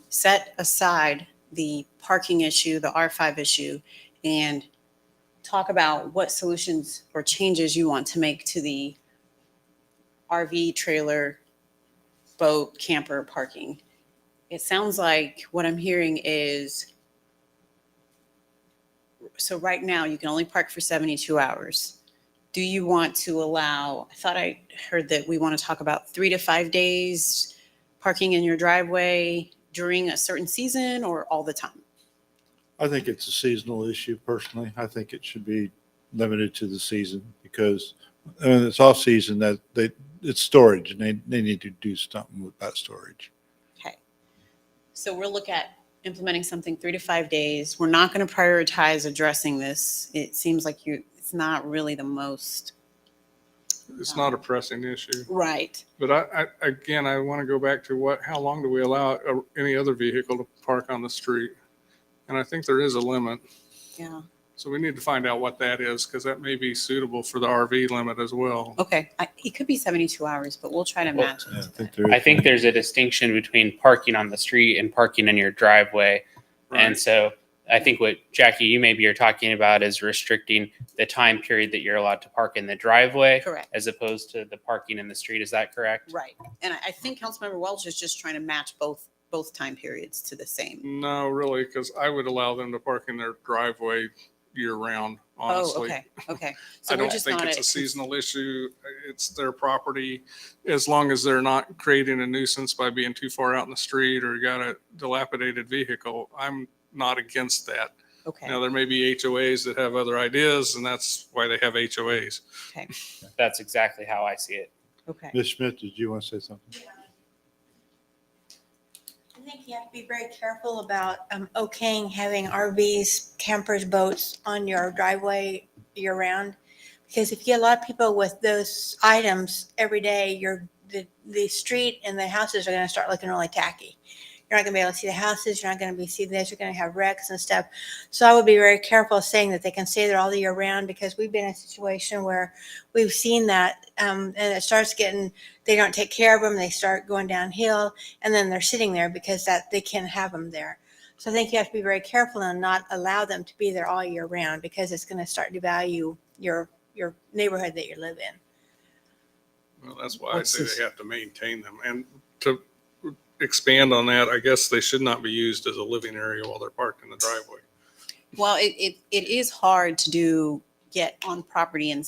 B: set aside the parking issue, the R5 issue, and talk about what solutions or changes you want to make to the RV, trailer, boat, camper parking. It sounds like what I'm hearing is, so right now you can only park for 72 hours. Do you want to allow, I thought I heard that we want to talk about 3 to 5 days parking in your driveway during a certain season or all the time?
A: I think it's a seasonal issue personally. I think it should be limited to the season because it's off season it's storage and they need to do something with that storage.
B: Okay. So we'll look at implementing something 3 to 5 days. We're not going to prioritize addressing this. It seems like it's not really the most
C: It's not a pressing issue.
B: right.
C: But I want to go back to how long do we allow any other vehicle to park on the street? And I think there is a limit.
B: Yeah.
C: So we need to find out what that is, because that may be suitable for the RV limit as well.
B: Okay. It could be 72 hours, but we'll try to
E: Well,
B: match it.
A: Yeah, I
B: to
A: think
B: that.
A: there is.
E: I think there's a distinction between parking on the street and parking in your driveway. And
C: Right.
E: so I think what Jackie, you maybe are talking about is restricting the time period that you're allowed to park in the driveway
B: Correct.
E: as opposed to the parking in the street. Is that correct?
B: Right. And I think Councilmember Welch is just trying to match both time periods to the same.
C: No, really, because I would allow them to park in their driveway year round, honestly.
B: Oh, okay. Okay. So
C: I
B: we're
C: don't
B: just
C: think
B: not
C: it's a
B: at-
C: seasonal issue. It's their property. As long as they're not creating a nuisance by being too far out in the street or got a dilapidated vehicle, I'm not against that.
B: Okay.
C: Now, there may be HOAs that have other ideas, and that's why they have HOAs.
B: Okay.
E: That's exactly how I see it.
B: Okay.
A: Ms. Smith, did you want to say something?
H: I think you have to be very careful about okaying having RVs, campers, boats on your driveway year round. Because if you get a lot of people with those items every day, the street and the houses are going to start looking really tacky. You're not going to be able to see the houses. You're not going to be see this. You're going to have wrecks and stuff. So I would be very careful saying that they can stay there all the year round, because we've been in a situation where we've seen that, and it starts getting, they don't take care of them. They start going downhill, and then they're sitting there because that they can't have them there. So I think you have to be very careful and not allow them to be there all year round, because it's going to start to devalue your neighborhood that you live in.
C: Well, that's why I
G: What's
C: say
G: this?
C: they have to maintain them. And to expand on that, I guess they should not be used as a living area while they're parked in the driveway.
B: Well, it is hard to get on property and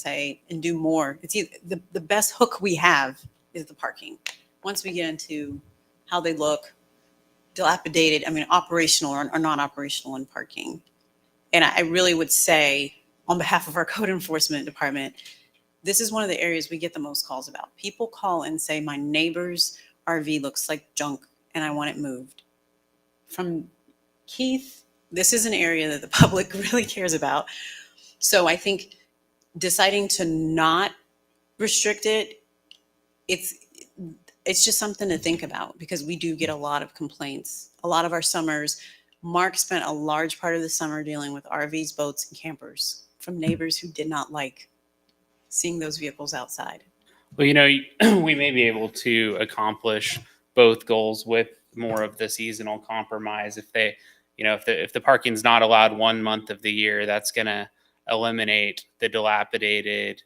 B: do more. It's either, the best hook we have is the parking. Once we get into how they look, dilapidated, I mean, operational or non-operational in parking. And I really would say, on behalf of our code enforcement department, this is one of the areas we get the most calls about. People call and say, my neighbor's RV looks like junk and I want it moved. From Keith, this is an area that the public really cares about. So I think deciding to not restrict it, it's just something to think about, because we do get a lot of complaints. A lot of our summers, Mark spent a large part of the summer dealing with RVs, boats, and campers from neighbors who did not like seeing those vehicles outside.
E: Well, we may be able to accomplish both goals with more of the seasonal compromise. If the parking's not allowed 1 month of the year, that's going to eliminate the dilapidated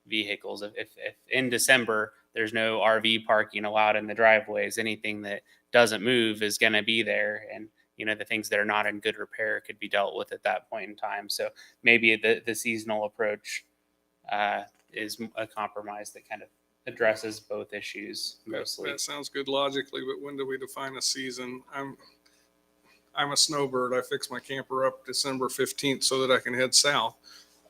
E: vehicles. If in December there's no RV parking allowed in the driveways, anything that doesn't move is going to be there, and the things that are not in good repair could be dealt with at that point in time. So maybe the seasonal approach is a compromise that kind of addresses both issues mostly.
C: That sounds good logically, but when do we define a season? I'm a snowbird. I fix my camper up December 15th so that I can head south.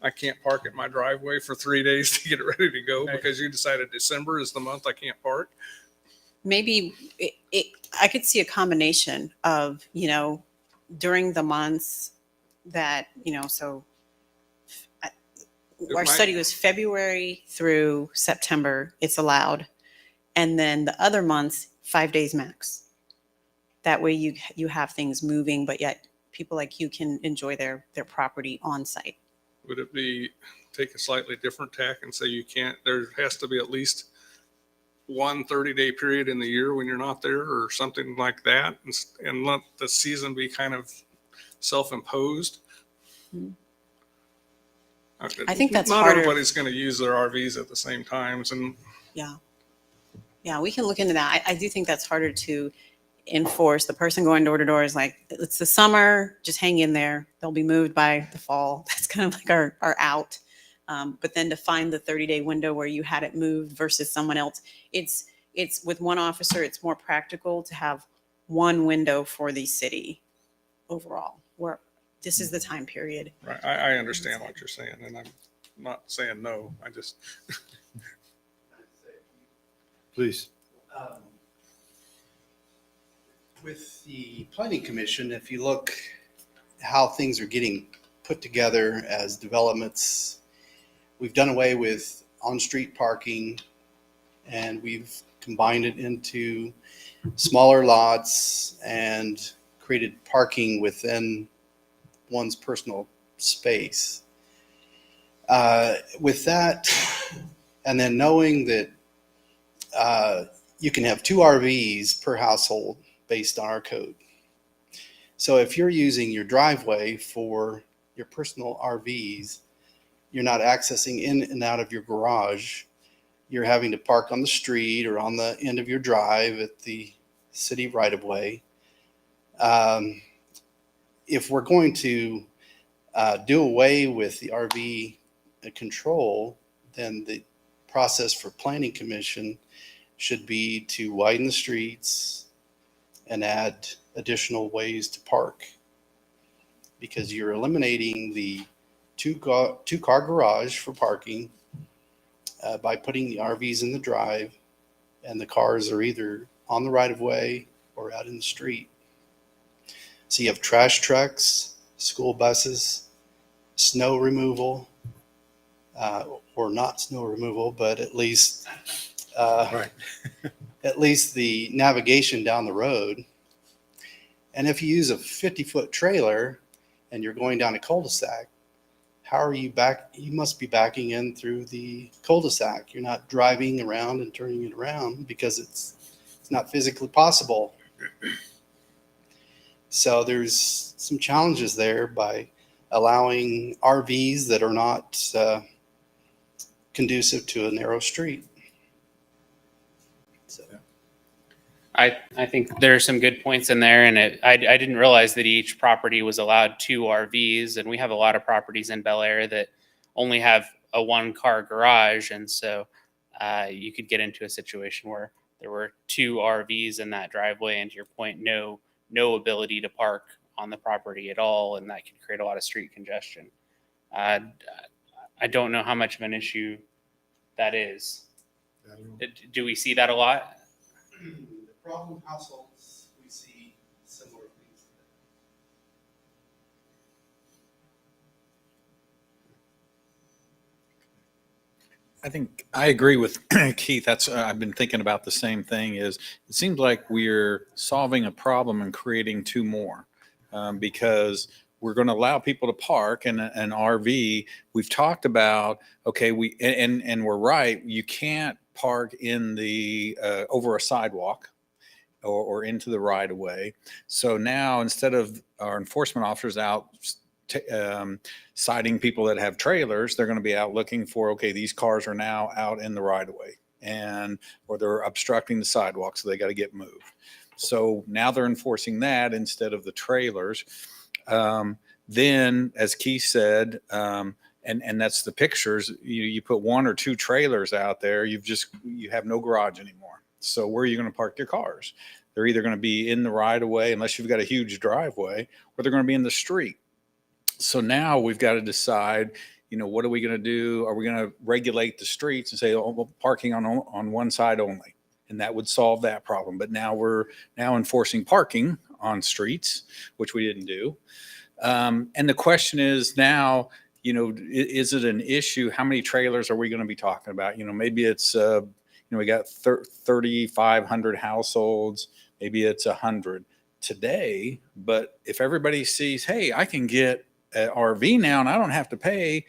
C: I can't park at my driveway for 3 days to get it ready to go because you decided December is the month I can't park.
B: Maybe I could see a combination of, during the months that, so our study was February through September, it's allowed. And then the other months, 5 days max. That way you have things moving, but yet people like you can enjoy their property on site.
C: Would it be take a slightly different tack and say there has to be at least one 30-day period in the year when you're not there or something like that, and let the season be kind of self-imposed?
B: Mm-hmm. I think that's
C: not
B: harder.
C: Everybody's going to use their RVs at the same times, and
B: Yeah, we can look into that. I do think that's harder to enforce. The person going door to door is like, it's the summer, just hang in there. They'll be moved by the fall. That's kind of like our out. But then to find the 30-day window where you had it moved versus someone else, it's with one officer, it's more practical to have one window for the city overall, where this is the time period.
C: right, I understand what you're saying, and I'm not saying no. I just
A: Please.
F: With the planning commission, if you look how things are getting put together as developments we've done away with on-street parking, and we've combined it into smaller lots and created parking within one's personal space. With that, and then knowing that you can have 2 RVs per household based on our code. So if you're using your driveway for your personal RVs, you're not accessing in and out of your garage. You're having to park on the street or on the end of your drive at the city right of way. If we're going to do away with the RV control, then the process for planning commission should be to widen the streets and add additional ways to park, because you're eliminating the two-car garage for parking by putting the RVs in the drive, and the cars are either on the right of way or out in the street. So you have trash trucks, school buses, snow removal, or not snow removal, but at least
A: Right.
F: at least the navigation down the road. And if you use a 50-foot trailer and you're going down a cul-de-sac, how are you back? You must be backing in through the cul-de-sac. You're not driving around and turning it around because it's not physically possible. So there's some challenges there by allowing RVs that are not conducive to a narrow street. So.
E: I think there are some good points in there, and I didn't realize that each property was allowed 2 RVs, and we have a lot of properties in Bel Aire that only have a 1-car garage, and so you could get into a situation where there were 2 RVs in that driveway, and to your point, no ability to park on the property at all, and that could create a lot of street congestion. I don't know how much of an issue that is. Do we see that a lot?
F: The problem households, we see similar things.
I: I think I agree with Keith. That's I've been thinking about the same thing. Is it seems like we're solving a problem and creating 2 more because we're going to allow people to park in an RV. We've talked about okay, and we're right. You can't park in the over a sidewalk or into the right of way. So now instead of our enforcement officers out citing people that have trailers, they're going to be out looking for, okay, these cars are now out in the right of way or they're obstructing the sidewalk, so they got to get moved. So now they're enforcing that instead of the trailers. Then, as Keith said, and that's the pictures, you put 1 or 2 trailers out there, you have no garage anymore. So where are you going to park your cars? They're either going to be in the right of way, unless you've got a huge driveway, or they're going to be in the street. So now we've got to decide, what are we going to do? Are we going to regulate the streets and say, oh, well, parking on one side only? And that would solve that problem. But now we're enforcing parking on streets, which we didn't do. And the question is now, is it an issue? How many trailers are we going to be talking about? Maybe it's, we got 3,500 households. Maybe it's 100 today. But if everybody sees, hey, I can get an RV now and I don't have to pay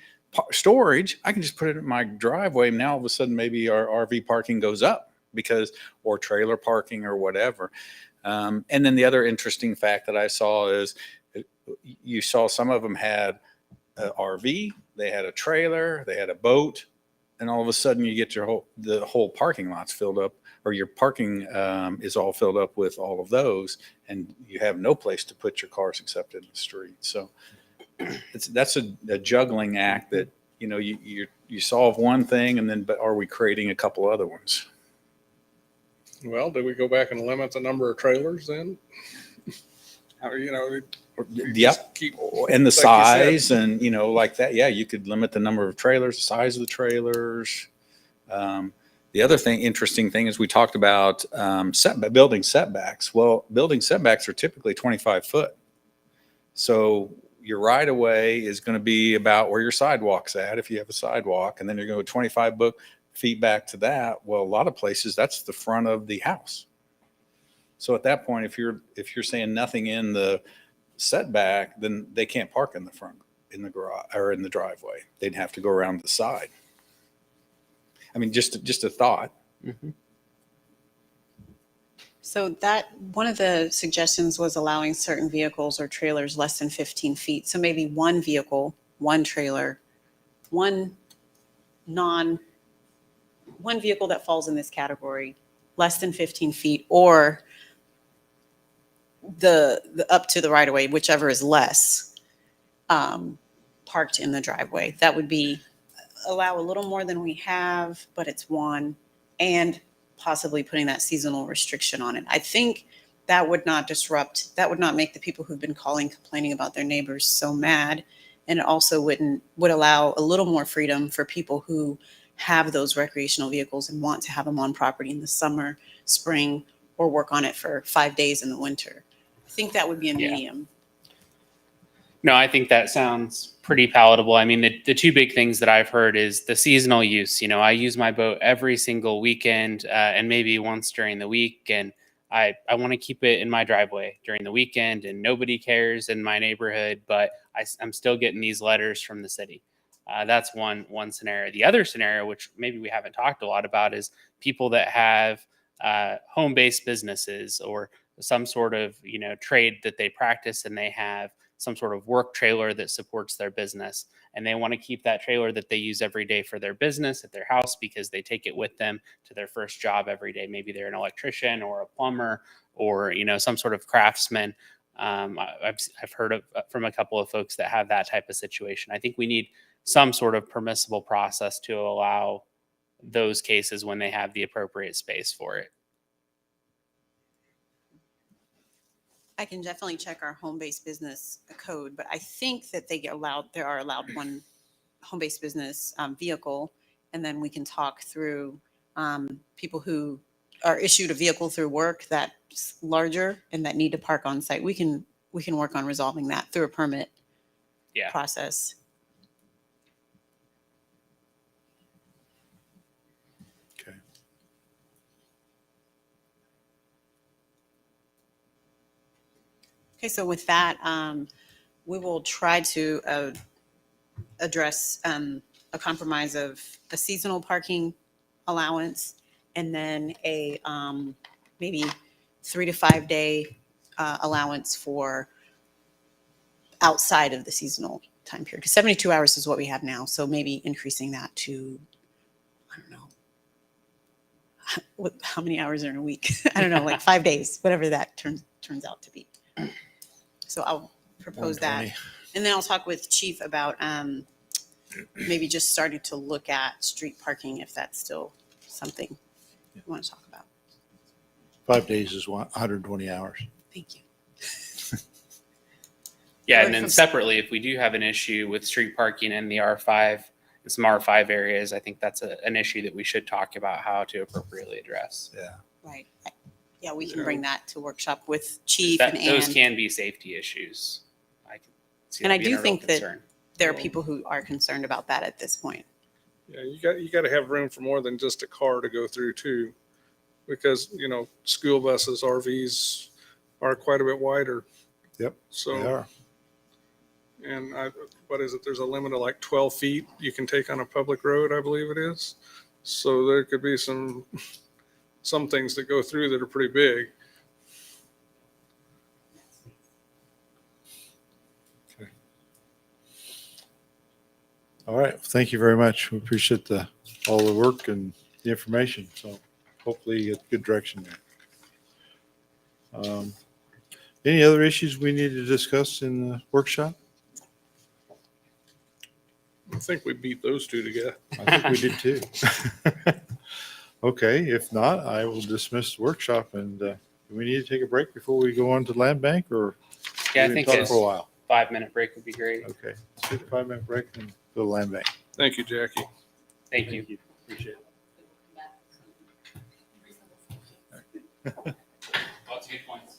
I: storage, I can just put it in my driveway. Now all of a sudden, maybe our RV parking goes up or trailer parking or whatever. And then the other interesting fact that I saw is you saw some of them had an RV, they had a trailer, they had a boat, and all of a sudden you get the whole parking lot's filled up, or your parking is all filled up with all of those, and you have no place to put your cars except in the street. So that's a juggling act that you solve one thing, and then but are we creating a couple other ones?
C: Well, do we go back and limit the number of trailers then?
I: Yep. And the size and, like that. Yeah, you could limit the number of trailers, the size of the trailers. The other interesting thing is we talked about building setbacks. Well, building setbacks are typically 25 foot. So, your right of way is going to be about where your sidewalk's at, if you have a sidewalk, and then you're going to go 25 feet back to that. Well, a lot of places that's the front of the house. So at that point, if you're saying nothing in the setback, then they can't park in the front, in the garage or in the driveway. They'd have to go around the side. I mean, just a thought.
E: Mhm.
B: So that, one of the suggestions was allowing certain vehicles or trailers less than 15 feet. So maybe one vehicle, one trailer, one vehicle that falls in this category, less than 15 feet, or the up to the right of way, whichever is less, parked in the driveway. That would be, allow a little more than we have, but it's one, and possibly putting that seasonal restriction on it. I think that would not make the people who've been calling, complaining about their neighbors so mad. And it also would allow a little more freedom for people who have those recreational vehicles and want to have them on property in the summer, spring, or work on it for 5 days in the winter. I think that would be a
E: Yeah.
B: medium.
E: No, I think that sounds pretty palatable. I mean, the two big things that I've heard is the seasonal use. You know, I use my boat every single weekend and maybe once during the week. And I want to keep it in my driveway during the weekend and nobody cares in my neighborhood, but I'm still getting these letters from the city. That's one scenario. The other scenario, which maybe we haven't talked a lot about, is people that have home-based businesses or some sort of, you know, trade that they practice, and they have some sort of work trailer that supports their business. And they want to keep that trailer that they use every day for their business at their house because they take it with them to their first job every day. Maybe they're an electrician or a plumber or, you know, some sort of craftsman. I've heard from a couple of folks that have that type of situation. I think we need some sort of permissible process to allow those cases when they have the appropriate space for it.
B: I can definitely check our home-based business code, but I think that there are allowed one home-based business vehicle, and then we can talk through people who are issued a vehicle through work that's larger and that need to park on site. We can work on resolving that through a permit process.
A: Okay.
B: Okay, so with that, we will try to address a compromise of a seasonal parking allowance and then a maybe 3 to 5 day allowance for outside of the seasonal time period. Because 72 hours is what we have now, so maybe increasing that to, I don't know, how many hours are in a week? I don't know, like 5 days, whatever that turns out to be. So I'll propose that.
A: 120.
B: And then I'll talk with Chief about maybe just starting to look at street parking, if that's still something you want to talk about.
A: 5 days is 120 hours.
B: Thank you.
E: Yeah,
B: Learn
E: and then
B: from-
E: separately, if we do have an issue with street parking in the R5, in some R5 areas, I think that's an issue that we should talk about how to appropriately address.
A: Yeah.
B: Right. Yeah, we can bring that to workshop with Chief and
E: Those
B: Ann.
E: can be safety issues. I can see
B: And
E: that
B: I
E: being
B: do
E: a real
B: think that
E: concern.
B: there are people who are concerned about that at this point.
C: Yeah, you got to have room for more than just a car to go through too, because, you know, school buses, RVs are quite a bit wider.
A: Yep. They
C: So,
A: are.
C: and what is it? There's a limit of like 12 feet you can take on a public road, I believe it is. So there could be some things that go through that are pretty big.
A: All right. Thank you very much. We appreciate all the work and the information. So hopefully you get good direction there. Any other issues we need to discuss in the workshop?
C: I think we beat those two together.
A: I think we did too. Okay, if not, I will dismiss the workshop, and do we need to take a break before we go on to land bank, or
E: Yeah, I
A: we can
E: think
A: talk
E: a
A: for a while?
E: 5-minute break would be great.
A: Okay, let's take a 5-minute break and go to land bank.
C: Thank you, Jackie.
E: Thank you.
A: Appreciate it.
E: Lots of good points.